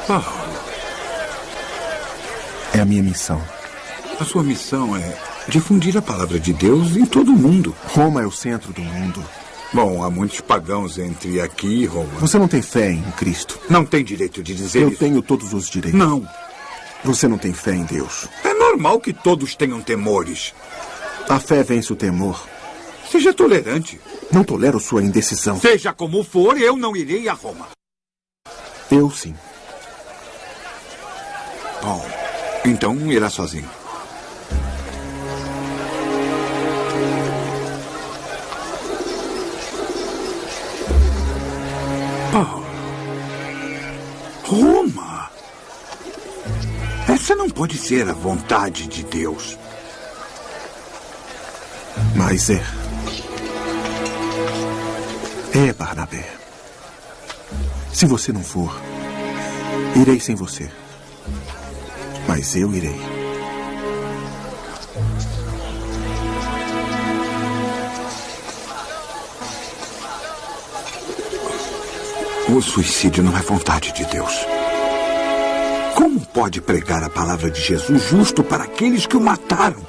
Paulo. É a minha missão. A sua missão é difundir a palavra de Deus em todo o mundo. Roma é o centro do mundo. Bom, há muitos pagãos entre aqui e Roma. Você não tem fé em Cristo. Não tem direito de dizer Eu isso. tenho todos os direitos. Não. Você não tem fé em Deus. É normal que todos tenham temores. A fé vence o temor. Seja tolerante. Não tolero sua indecisão. Seja como for, eu não irei a Roma. Eu sim. Bom, então irá sozinho. Paulo. Roma. Essa não pode ser a vontade de Deus. Mas é. É, Barnabé. Se você não for, irei sem você. Mas eu irei. O suicídio não é vontade de Deus. Como pode pregar a palavra de Jesus justo para aqueles que o mataram?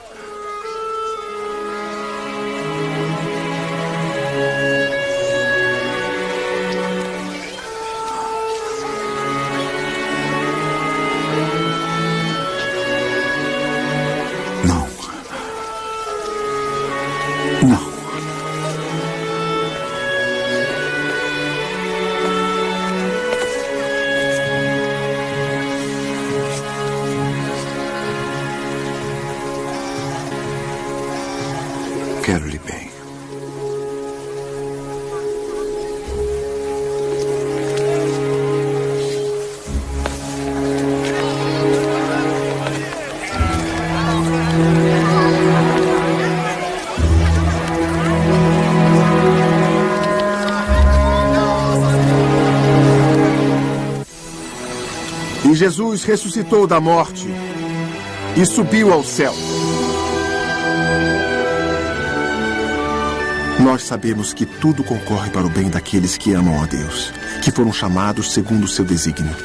Jesus ressuscitou da morte e subiu ao céu. Nós sabemos que tudo concorre para o bem daqueles que amam a Deus, que foram chamados segundo o seu desígnio.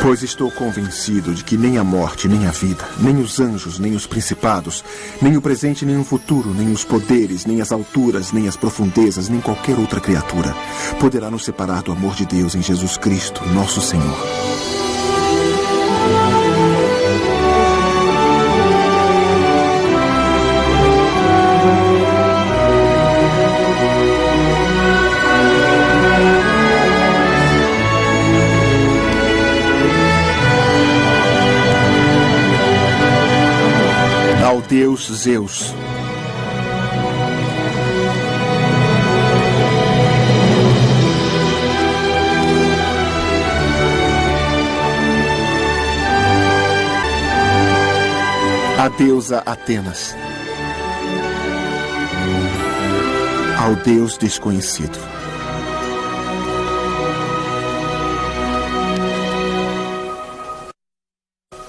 Pois estou convencido de que nem a morte, nem a vida, nem os anjos, nem os principados, nem o presente, nem o futuro, nem os poderes, nem as alturas, nem as profundezas, nem qualquer outra criatura poderá nos separar do amor de Deus em Jesus Cristo, nosso Senhor. Ao Deus Zeus. A deusa Atenas. Ao Deus desconhecido.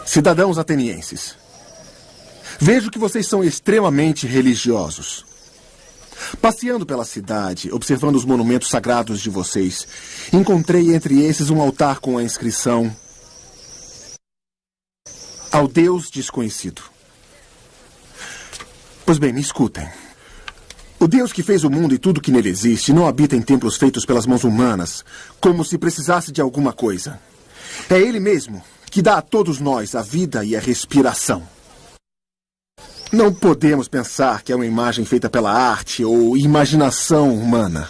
Cidadãos atenienses, vejo que vocês são extremamente religiosos. Passeando pela cidade, observando os monumentos sagrados de vocês, encontrei entre esses um altar com a inscrição: ao Deus desconhecido. Pois bem, me escutem. O Deus que fez o mundo e tudo que nele existe não habita em templos feitos pelas mãos humanas, como se precisasse de alguma coisa. É Ele mesmo que dá a todos nós a vida e a respiração. Não podemos pensar que é uma imagem feita pela arte ou imaginação humana.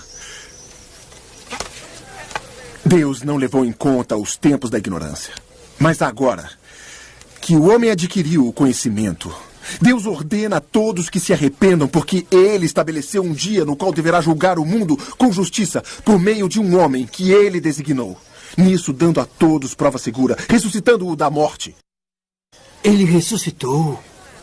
Deus não levou em conta os tempos da ignorância. Mas agora que o homem adquiriu o conhecimento, Deus ordena a todos que se arrependam, porque Ele estabeleceu um dia no qual deverá julgar o mundo com justiça por meio de um homem que Ele designou. Nisso, dando a todos prova segura, ressuscitando-o da morte. Ele ressuscitou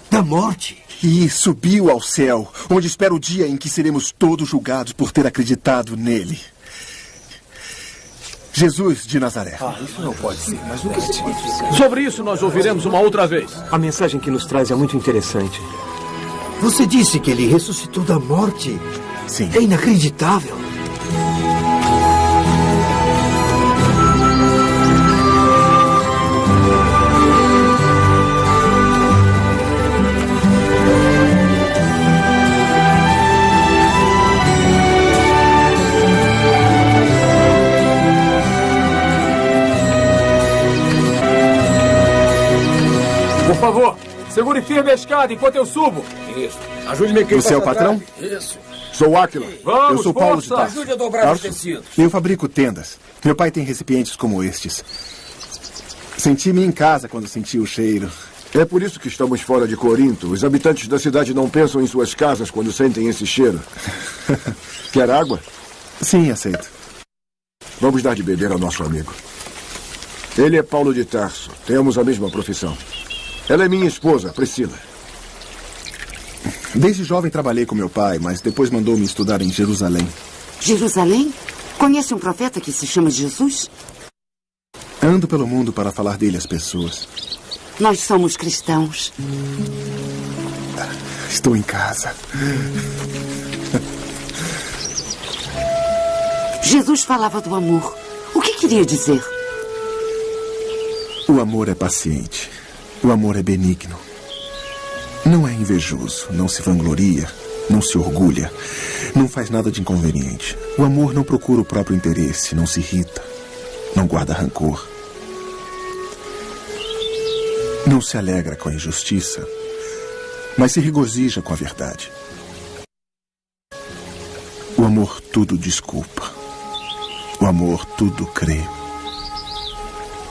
da morte? E subiu ao céu, onde espera o dia em que seremos todos julgados por ter acreditado nele. Jesus de Nazaré. Isso não pode ser, mas o que significa? Sobre isso nós ouviremos uma outra vez. A mensagem que nos traz é muito interessante. Você disse que ele ressuscitou da morte? Sim. É inacreditável. Por favor, segure firme a escada enquanto eu subo. Isso. Ajude-me aqui. Você é o patrão? Isso. Sou Áquila. Vamos, eu sou Paulo de força. Tarso. Ajude a dobrar os tecidos. Eu fabrico tendas. Meu pai tem recipientes como estes. Senti-me em casa quando senti o cheiro. É por isso que estamos fora de Corinto. Os habitantes da cidade não pensam em suas casas quando sentem esse cheiro. Quer água? Sim, aceito. Vamos dar de beber ao nosso amigo. Ele é Paulo de Tarso. Temos a mesma profissão. Ela é minha esposa, Priscila. Desde jovem trabalhei com meu pai, mas depois mandou-me estudar em Jerusalém. Jerusalém? Conhece um profeta que se chama Jesus? Ando pelo mundo para falar dele às pessoas. Nós somos cristãos. Estou em casa. Jesus falava do amor. O que queria dizer? O amor é paciente. O amor é benigno. Não é invejoso, não se vangloria, não se orgulha, não faz nada de inconveniente. O amor não procura o próprio interesse, não se irrita, não guarda rancor. Não se alegra com a injustiça, mas se regozija com a verdade. O amor tudo desculpa. O amor tudo crê.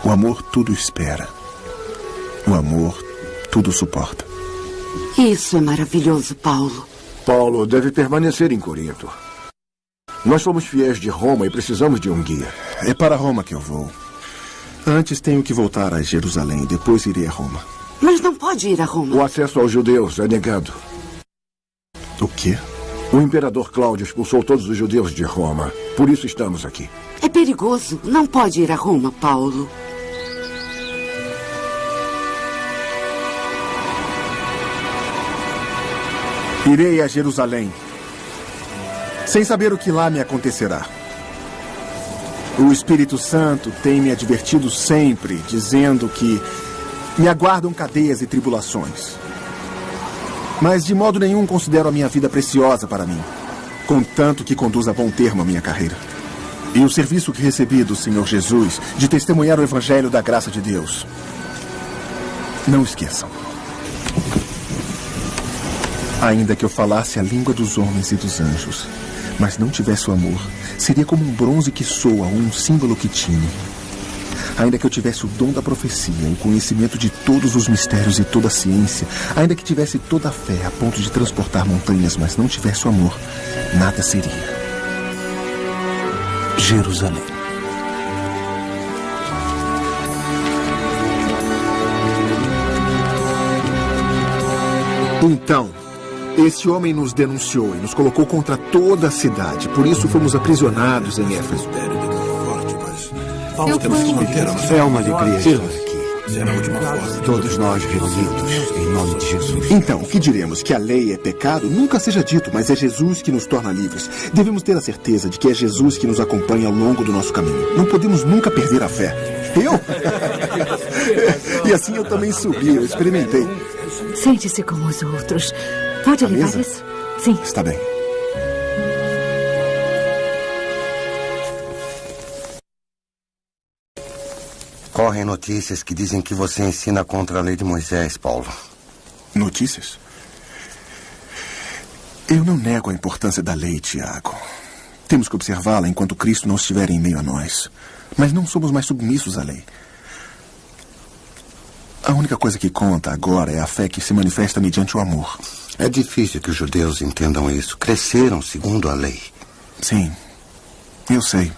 O amor tudo espera. O amor tudo suporta. Isso é maravilhoso, Paulo. Paulo deve permanecer em Corinto. Nós somos fiéis de Roma e precisamos de um guia. É para Roma que eu vou. Antes tenho que voltar a Jerusalém, depois irei a Roma. Mas não pode ir a Roma. O acesso aos judeus é negado. O quê? O imperador Cláudio expulsou todos os judeus de Roma. Por isso estamos aqui. É perigoso. Não pode ir a Roma, Paulo. Irei a Jerusalém, sem saber o que lá me acontecerá. O Espírito Santo tem me advertido sempre, dizendo que me aguardam cadeias e tribulações. Mas de modo nenhum considero a minha vida preciosa para mim, contanto que conduza a bom termo a minha carreira. E o serviço que recebi do Senhor Jesus de testemunhar o Evangelho da graça de Deus. Não esqueçam. Ainda que eu falasse a língua dos homens e dos anjos, mas não tivesse o amor, seria como um bronze que soa ou um símbolo que tine. Ainda que eu tivesse o dom da profecia, o conhecimento de todos os mistérios e toda a ciência, ainda que tivesse toda a fé a ponto de transportar montanhas, mas não tivesse o amor, nada seria. Jerusalém. Então, esse homem nos denunciou e nos colocou contra toda a cidade. Por isso fomos aprisionados em Éfeso. É uma alegria estar aqui. Todos nós reunidos em nome de Jesus. Então, o que diremos? Que a lei é pecado? Nunca seja dito, mas é Jesus que nos torna livres. Devemos ter a certeza de que é Jesus que nos acompanha ao longo do nosso caminho. Não podemos nunca perder a fé. Eu? E assim eu também subi, eu experimentei. Sente-se como os outros. Pode levar mesa? isso? Sim. Está bem. Correm notícias que dizem que você ensina contra a lei de Moisés, Paulo. Notícias? Eu não nego a importância da lei, Tiago. Temos que observá-la enquanto Cristo não estiver em meio a nós. Mas não somos mais submissos à lei. A única coisa que conta agora é a fé que se manifesta mediante o amor. É difícil que os judeus entendam isso. Cresceram segundo a lei. Sim, eu sei.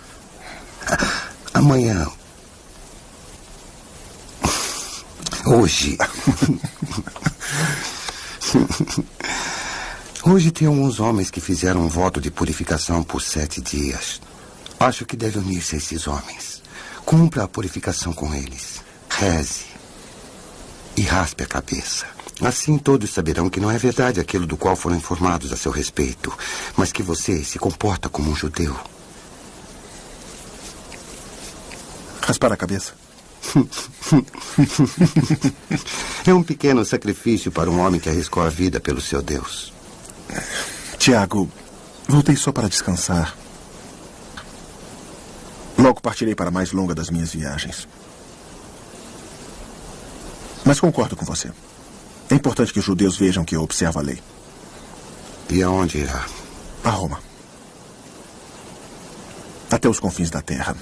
Amanhã... Hoje... Hoje tem alguns homens que fizeram um voto de purificação por 7 dias. Acho que deve unir-se a esses homens. Cumpra a purificação com eles. Reze. E raspe a cabeça. Assim todos saberão que não é verdade aquilo do qual foram informados a seu respeito, mas que você se comporta como um judeu. Raspar a cabeça. É um pequeno sacrifício para um homem que arriscou a vida pelo seu Deus. Tiago, voltei só para descansar. Logo partirei para a mais longa das minhas viagens. Mas concordo com você. É importante que os judeus vejam que eu observo a lei. E aonde irá? A Roma. Até os confins da terra.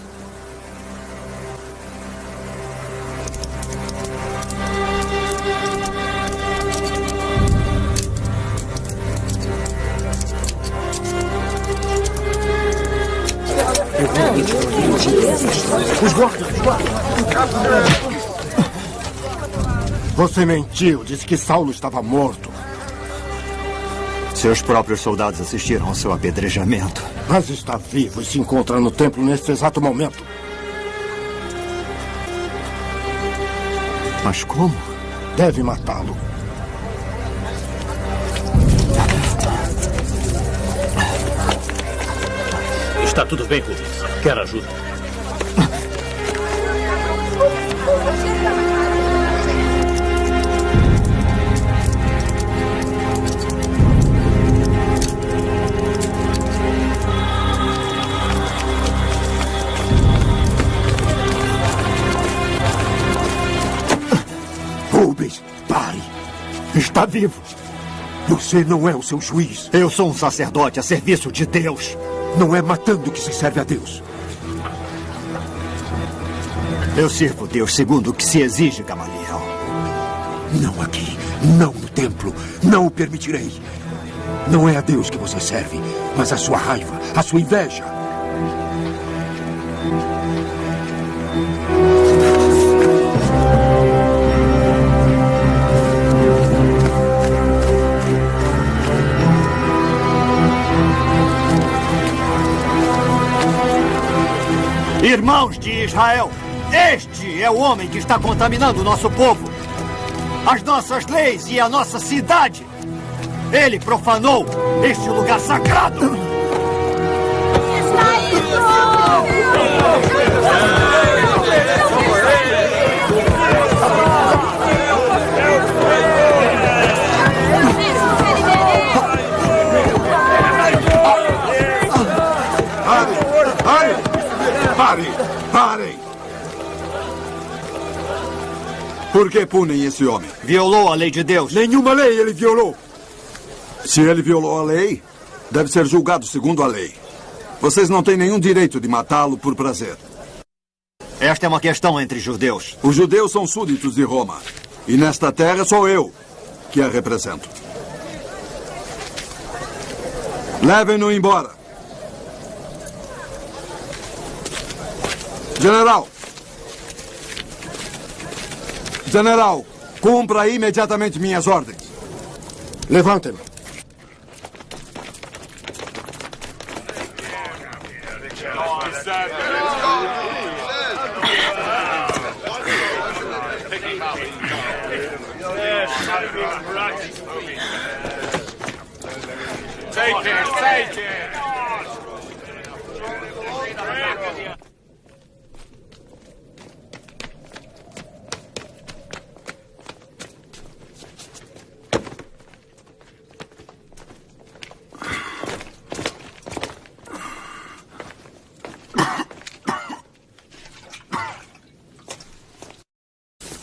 Os guardas! Você mentiu, disse que Saulo estava morto. Seus próprios soldados assistiram ao seu apedrejamento. Mas está vivo e se encontra no templo neste exato momento. Mas como? Deve matá-lo. Está tudo bem, Rubens. Quer ajuda? Rubens, pare. Está vivo. Você não é o seu juiz. Eu sou um sacerdote a serviço de Deus. Não é matando que se serve a Deus. Eu sirvo Deus segundo o que se exige, Gamaliel. Não aqui, não no templo. Não o permitirei. Não é a Deus que você serve, mas a sua raiva, a sua inveja. Irmãos de Israel, este é o homem que está contaminando o nosso povo, as nossas leis e a nossa cidade. Ele profanou este lugar sagrado. Parem! Por que punem esse homem? Violou a lei de Deus. Nenhuma lei ele violou. Se ele violou a lei, deve ser julgado segundo a lei. Vocês não têm nenhum direito de matá-lo por prazer. Esta é uma questão entre judeus. Os judeus são súditos de Roma. E nesta terra sou eu que a represento. Levem-no embora. General, cumpra imediatamente minhas ordens. Levantem-no. Take it!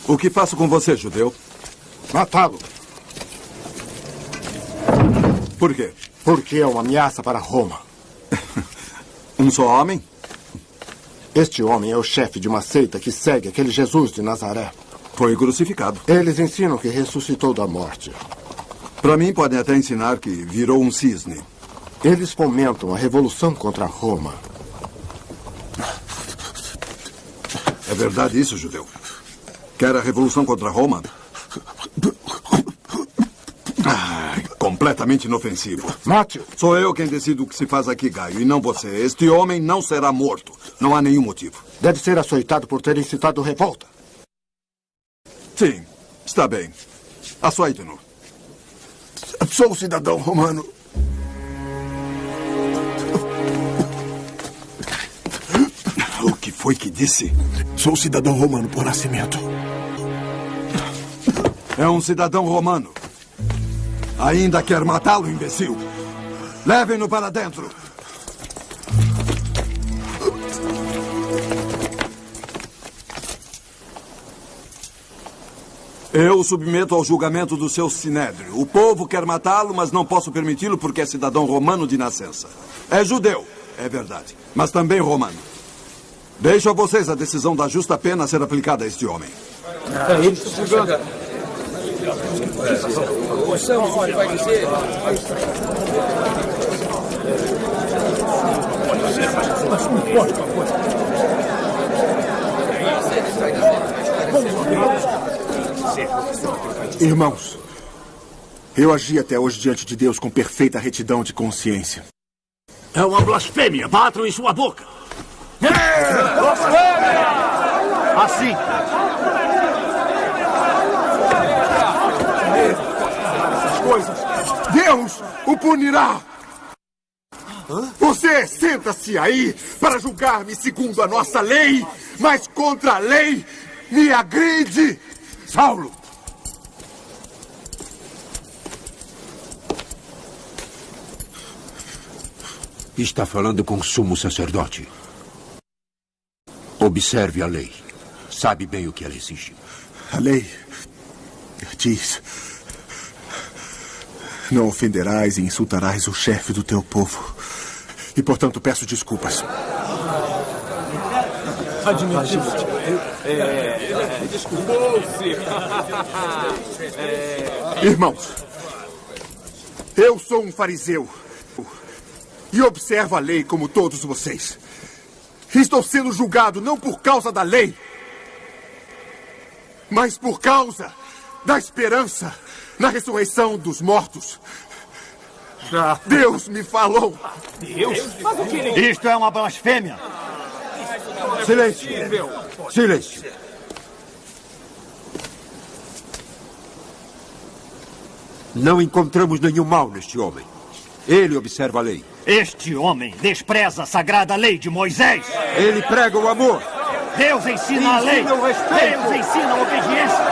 O que faço com você, judeu? Matá-lo. Por quê? Porque é uma ameaça para Roma. Um só homem? Este homem é o chefe de uma seita que segue aquele Jesus de Nazaré. Foi crucificado. Eles ensinam que ressuscitou da morte. Para mim, podem até ensinar que virou um cisne. Eles fomentam a revolução contra Roma. É verdade isso, judeu? Quer a revolução contra Roma? Completamente inofensivo. Mate-o. Sou eu quem decido o que se faz aqui, Gaio, e não você. Este homem não será morto. Não há nenhum motivo. Deve ser açoitado por ter incitado revolta. Sim, está bem. Açoite-no. Sou um cidadão romano. O que foi que disse? Sou cidadão romano por nascimento. É um cidadão romano. Ainda quer matá-lo, imbecil? Levem-no para dentro. Eu o submeto ao julgamento do seu sinédrio. O povo quer matá-lo, mas não posso permiti-lo porque é cidadão romano de nascença. É judeu, é verdade, mas também romano. Deixo a vocês a decisão da justa pena a ser aplicada a este homem. Irmãos, eu agi até hoje diante de Deus com perfeita retidão de consciência. É uma blasfêmia. Batam em sua boca. Assim. Essas coisas, Deus o punirá. Você senta-se aí para julgar-me segundo a nossa lei, mas contra a lei me agride. Saulo! Está falando com o sumo sacerdote. Observe a lei. Sabe bem o que ela exige. A lei diz: não ofenderás e insultarás o chefe do teu povo. E, portanto, peço desculpas. Irmãos, eu sou um fariseu e observo a lei como todos vocês. Estou sendo julgado não por causa da lei, mas por causa da esperança na ressurreição dos mortos. Deus me falou. Deus? Isto é uma blasfêmia. Silêncio! Silêncio! Não encontramos nenhum mal neste homem. Ele observa a lei. Este homem despreza a sagrada lei de Moisés. Ele prega o amor. Deus ensina a lei. O respeito. Deus ensina a obediência.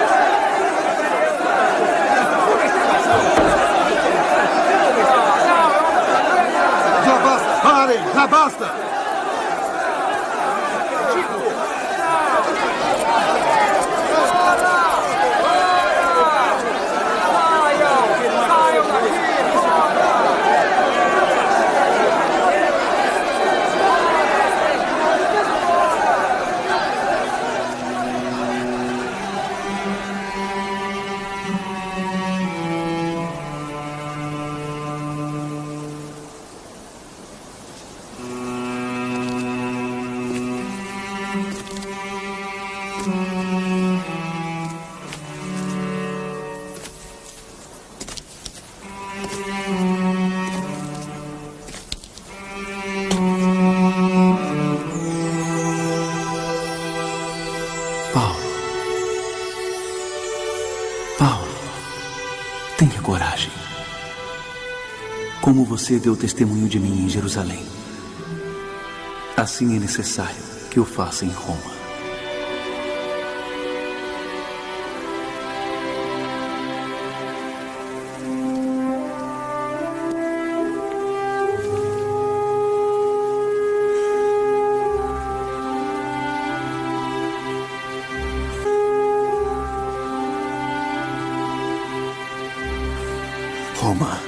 Já basta! Parem! Já basta! Tenha coragem. Como você deu testemunho de mim em Jerusalém, assim é necessário que eu faça em Roma. Roma.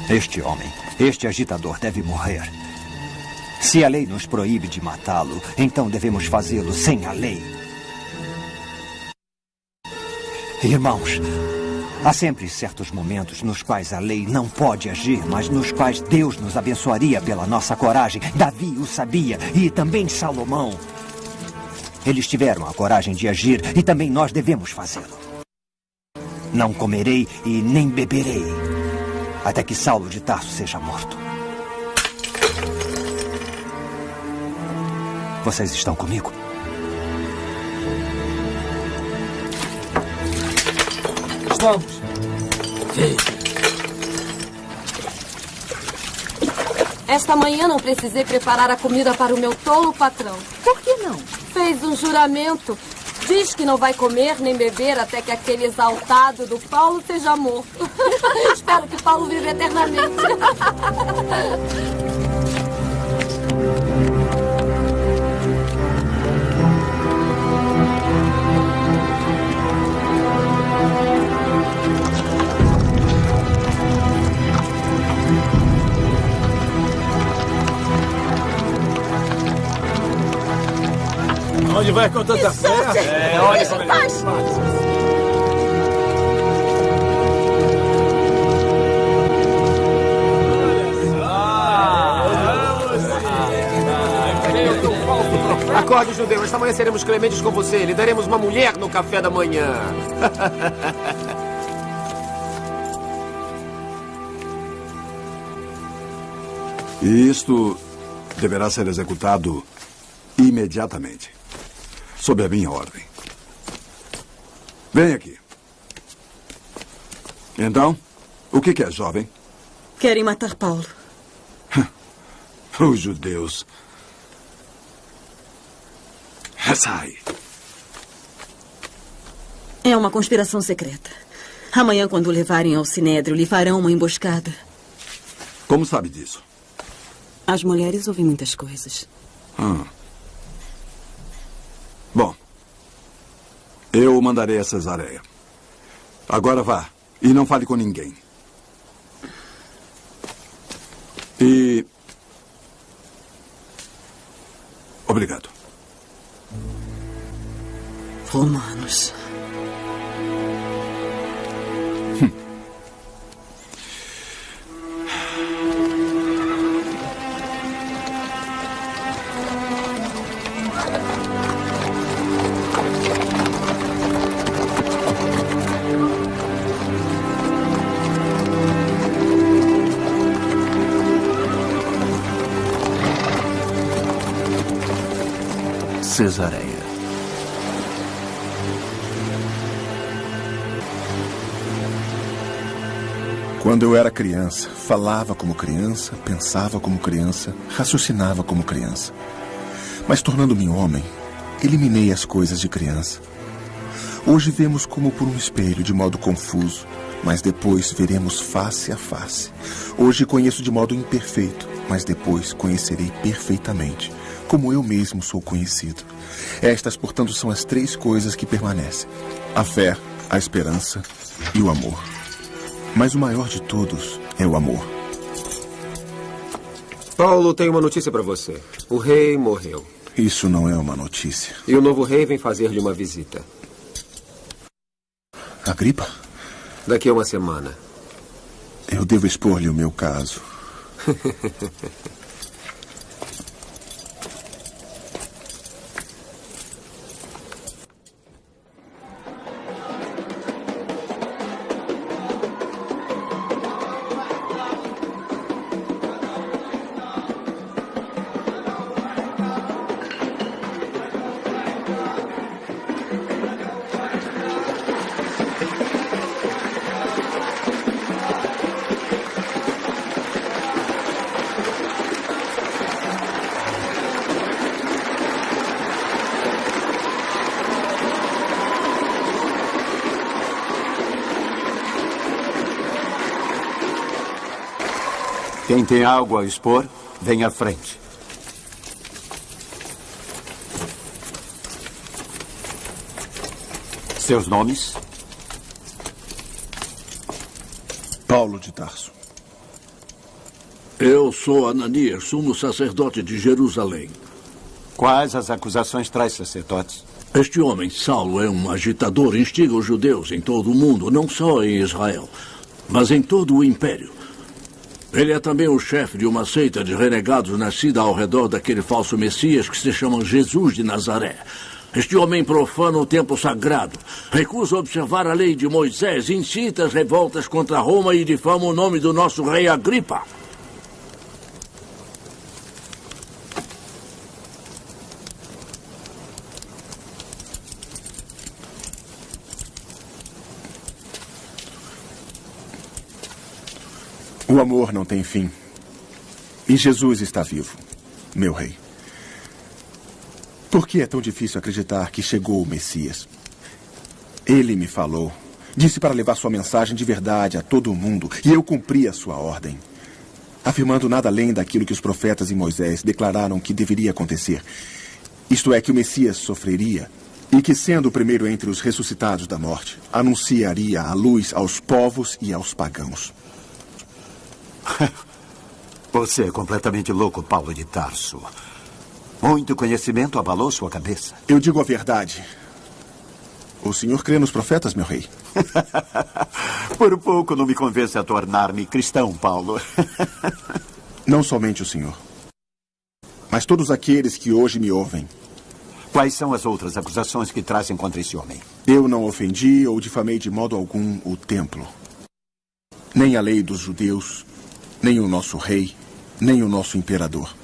Este homem, este agitador deve morrer. Se a lei nos proíbe de matá-lo, então devemos fazê-lo sem a lei. Irmãos, há sempre certos momentos nos quais a lei não pode agir, mas nos quais Deus nos abençoaria pela nossa coragem. Davi o sabia e também Salomão. Eles tiveram a coragem de agir e também nós devemos fazê-lo. Não comerei e nem beberei até que Saulo de Tarso seja morto. Vocês estão comigo? Estamos. Esta manhã não precisei preparar a comida para o meu tolo patrão. Por que não? Fez um juramento. Diz que não vai comer nem beber até que aquele exaltado do Paulo seja morto. Espero que Paulo viva eternamente. Onde vai com tanta fé? Olha isso faz. Acorde, judeu. Esta manhã seremos clementes com você. Lhe daremos uma mulher no café da manhã. E isto deverá ser executado imediatamente, sob a minha ordem. Vem aqui. Então, o que quer, jovem? Querem matar Paulo. Os judeus. Sai. É uma conspiração secreta. Amanhã, quando o levarem ao Sinédrio, lhe farão uma emboscada. Como sabe disso? As mulheres ouvem muitas coisas. Bom, eu o mandarei a Cesareia. Agora vá e não fale com ninguém. E... obrigado. Romanos. Cesareia. Quando eu era criança, falava como criança, pensava como criança, raciocinava como criança. Mas tornando-me homem, eliminei as coisas de criança. Hoje vemos como por um espelho, de modo confuso, mas depois veremos face a face. Hoje conheço de modo imperfeito, mas depois conhecerei perfeitamente, como eu mesmo sou conhecido. Estas, portanto, são as 3 coisas que permanecem: a fé, a esperança e o amor. Mas o maior de todos é o amor. Paulo, tem uma notícia para você. O rei morreu. Isso não é uma notícia. E o novo rei vem fazer-lhe uma visita. Agripa? Daqui a uma semana. Eu devo expor-lhe o meu caso. Quem tem algo a expor, vem à frente. Seus nomes? Paulo de Tarso. Eu sou Ananias, sumo sacerdote de Jerusalém. Quais as acusações traz, sacerdotes? Este homem, Saulo, é um agitador, instiga os judeus em todo o mundo, não só em Israel, mas em todo o império. Ele é também o chefe de uma seita de renegados nascida ao redor daquele falso Messias que se chama Jesus de Nazaré. Este homem profana o templo sagrado, recusa observar a lei de Moisés, incita as revoltas contra Roma e difama o nome do nosso rei Agripa. O amor não tem fim. E Jesus está vivo, meu rei. Por que é tão difícil acreditar que chegou o Messias? Ele me falou. Disse para levar sua mensagem de verdade a todo o mundo. E eu cumpri a sua ordem. Afirmando nada além daquilo que os profetas e Moisés declararam que deveria acontecer. Isto é, que o Messias sofreria. E que, sendo o primeiro entre os ressuscitados da morte, anunciaria a luz aos povos e aos pagãos. Você é completamente louco, Paulo de Tarso. Muito conhecimento abalou sua cabeça. Eu digo a verdade. O senhor crê nos profetas, meu rei? Por pouco não me convence a tornar-me cristão, Paulo. Não somente o senhor, mas todos aqueles que hoje me ouvem. Quais são as outras acusações que trazem contra esse homem? Eu não ofendi ou difamei de modo algum o templo. Nem a lei dos judeus, nem o nosso rei, nem o nosso imperador.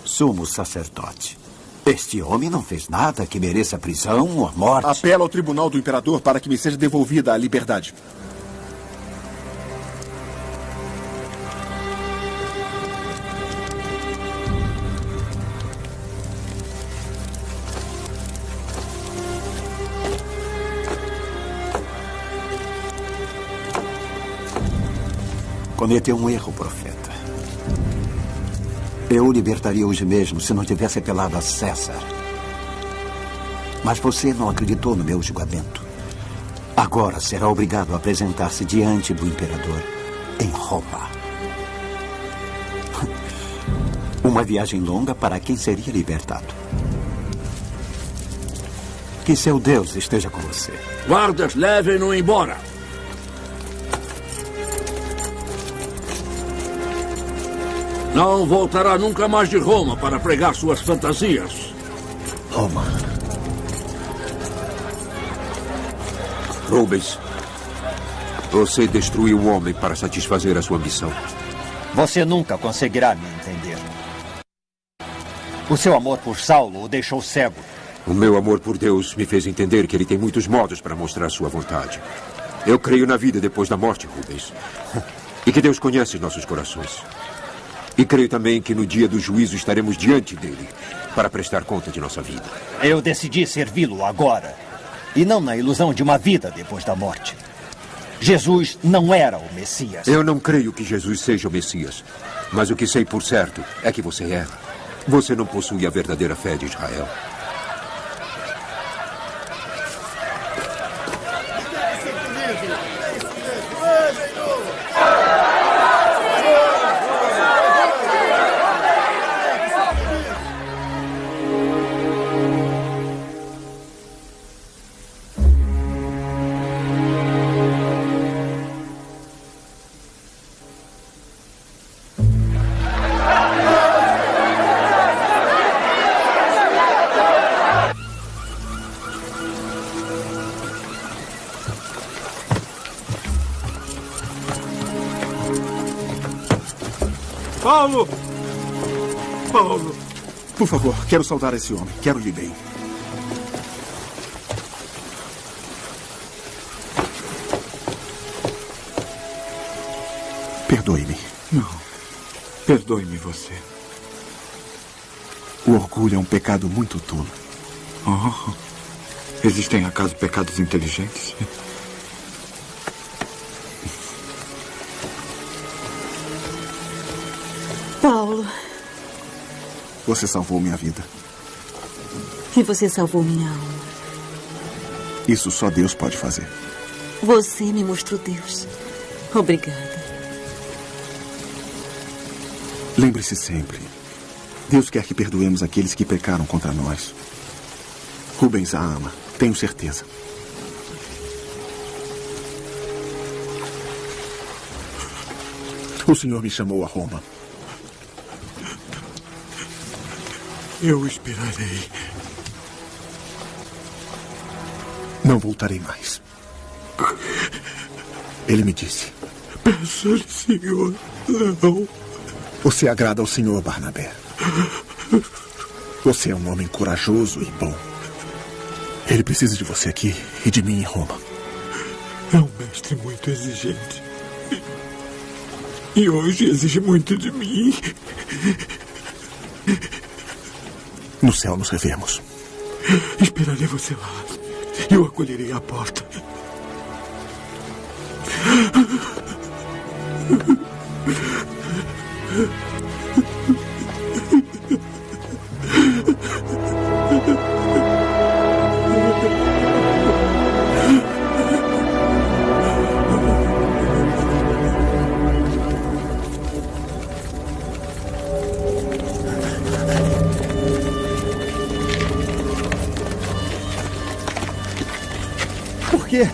Sumo sacerdote. Este homem não fez nada que mereça prisão ou a morte. Apelo ao tribunal do imperador para que me seja devolvida a liberdade. Cometeu um erro, profeta. Eu o libertaria hoje mesmo se não tivesse apelado a César. Mas você não acreditou no meu julgamento. Agora será obrigado a apresentar-se diante do imperador em Roma. Uma viagem longa para quem seria libertado. Que seu Deus esteja com você. Guardas, levem-no embora. Não voltará nunca mais de Roma para pregar suas fantasias. Roma. Rubens, você destruiu o homem para satisfazer a sua ambição. Você nunca conseguirá me entender. O seu amor por Saulo o deixou cego. O meu amor por Deus me fez entender que ele tem muitos modos para mostrar sua vontade. Eu creio na vida depois da morte, Rubens. E que Deus conhece nossos corações. E creio também que no dia do juízo estaremos diante dele para prestar conta de nossa vida. Eu decidi servi-lo agora. E não na ilusão de uma vida depois da morte. Jesus não era o Messias. Eu não creio que Jesus seja o Messias. Mas o que sei por certo é que você é. Você não possui a verdadeira fé de Israel. Paulo! Paulo! Por favor, quero saudar esse homem. Quero-lhe bem. Perdoe-me. Não. Perdoe-me você. O orgulho é um pecado muito tolo. Oh. Existem, acaso, pecados inteligentes? Paulo. Você salvou minha vida. E você salvou minha alma. Isso só Deus pode fazer. Você me mostrou Deus. Obrigada. Lembre-se sempre. Deus quer que perdoemos aqueles que pecaram contra nós. Rubens a ama, tenho certeza. O senhor me chamou a Roma. Eu esperarei. Não voltarei mais. Ele me disse. Peça-lhe, senhor, não. Você agrada ao senhor, Barnabé. Você é um homem corajoso e bom. Ele precisa de você aqui e de mim em Roma. É um mestre muito exigente. E hoje exige muito de mim. No céu nos revemos. Esperarei você lá. E o acolherei à porta. Por quê?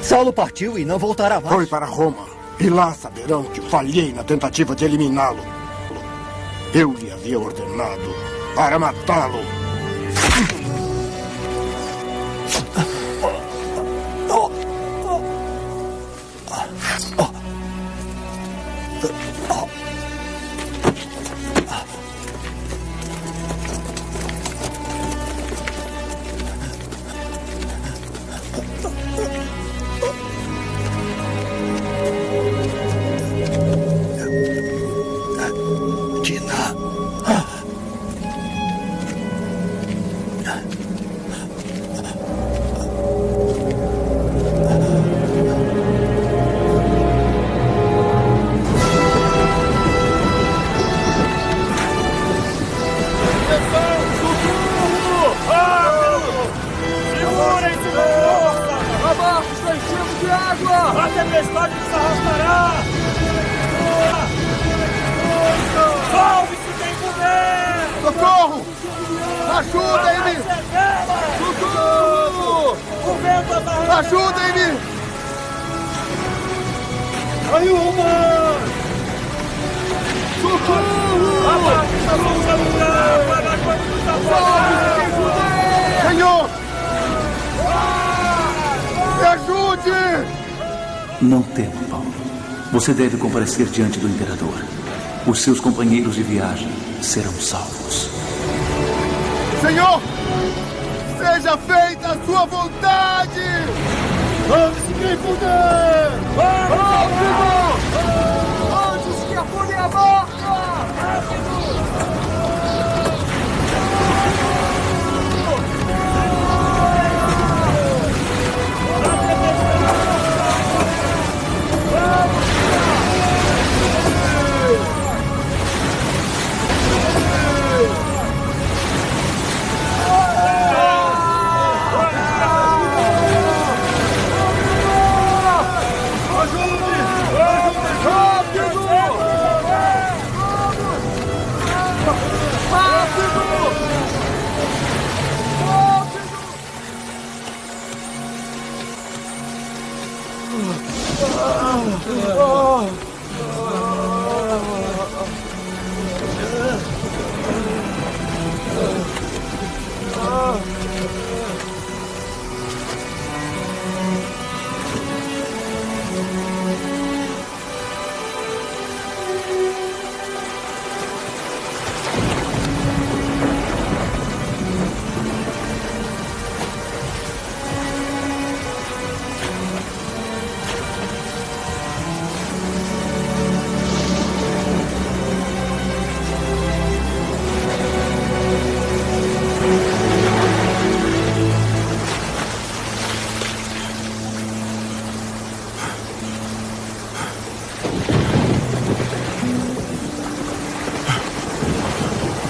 Saulo partiu e não voltará mais. Foi para Roma. E lá saberão que falhei na tentativa de eliminá-lo. Eu lhe havia ordenado para matá-lo. Socorro! Ajudem-me! Socorro! Ajudem-me! Ayuma! Socorro! Senhor! Me ajude! Não tema, Paulo. Você deve comparecer diante do imperador. Os seus companheiros de viagem serão salvos. Senhor, seja feita a sua vontade! Vamos, poder! Antes que a fúria morta!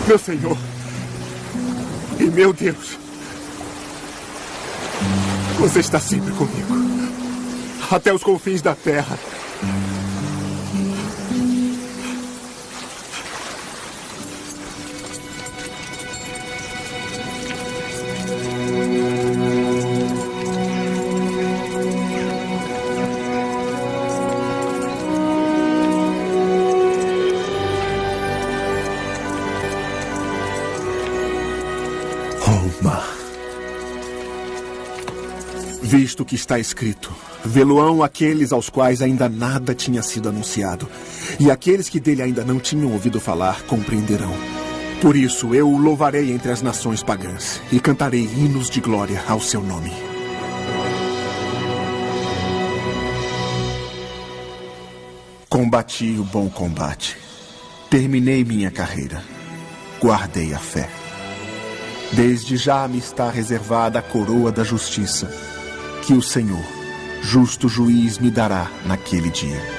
Meu Senhor e meu Deus, você está sempre comigo, até os confins da terra. Visto que está escrito, vê-lo-ão aqueles aos quais ainda nada tinha sido anunciado, e aqueles que dele ainda não tinham ouvido falar compreenderão. Por isso eu o louvarei entre as nações pagãs, e cantarei hinos de glória ao seu nome. Combati o bom combate, terminei minha carreira, guardei a fé. Desde já me está reservada a coroa da justiça, que o Senhor, justo juiz, me dará naquele dia.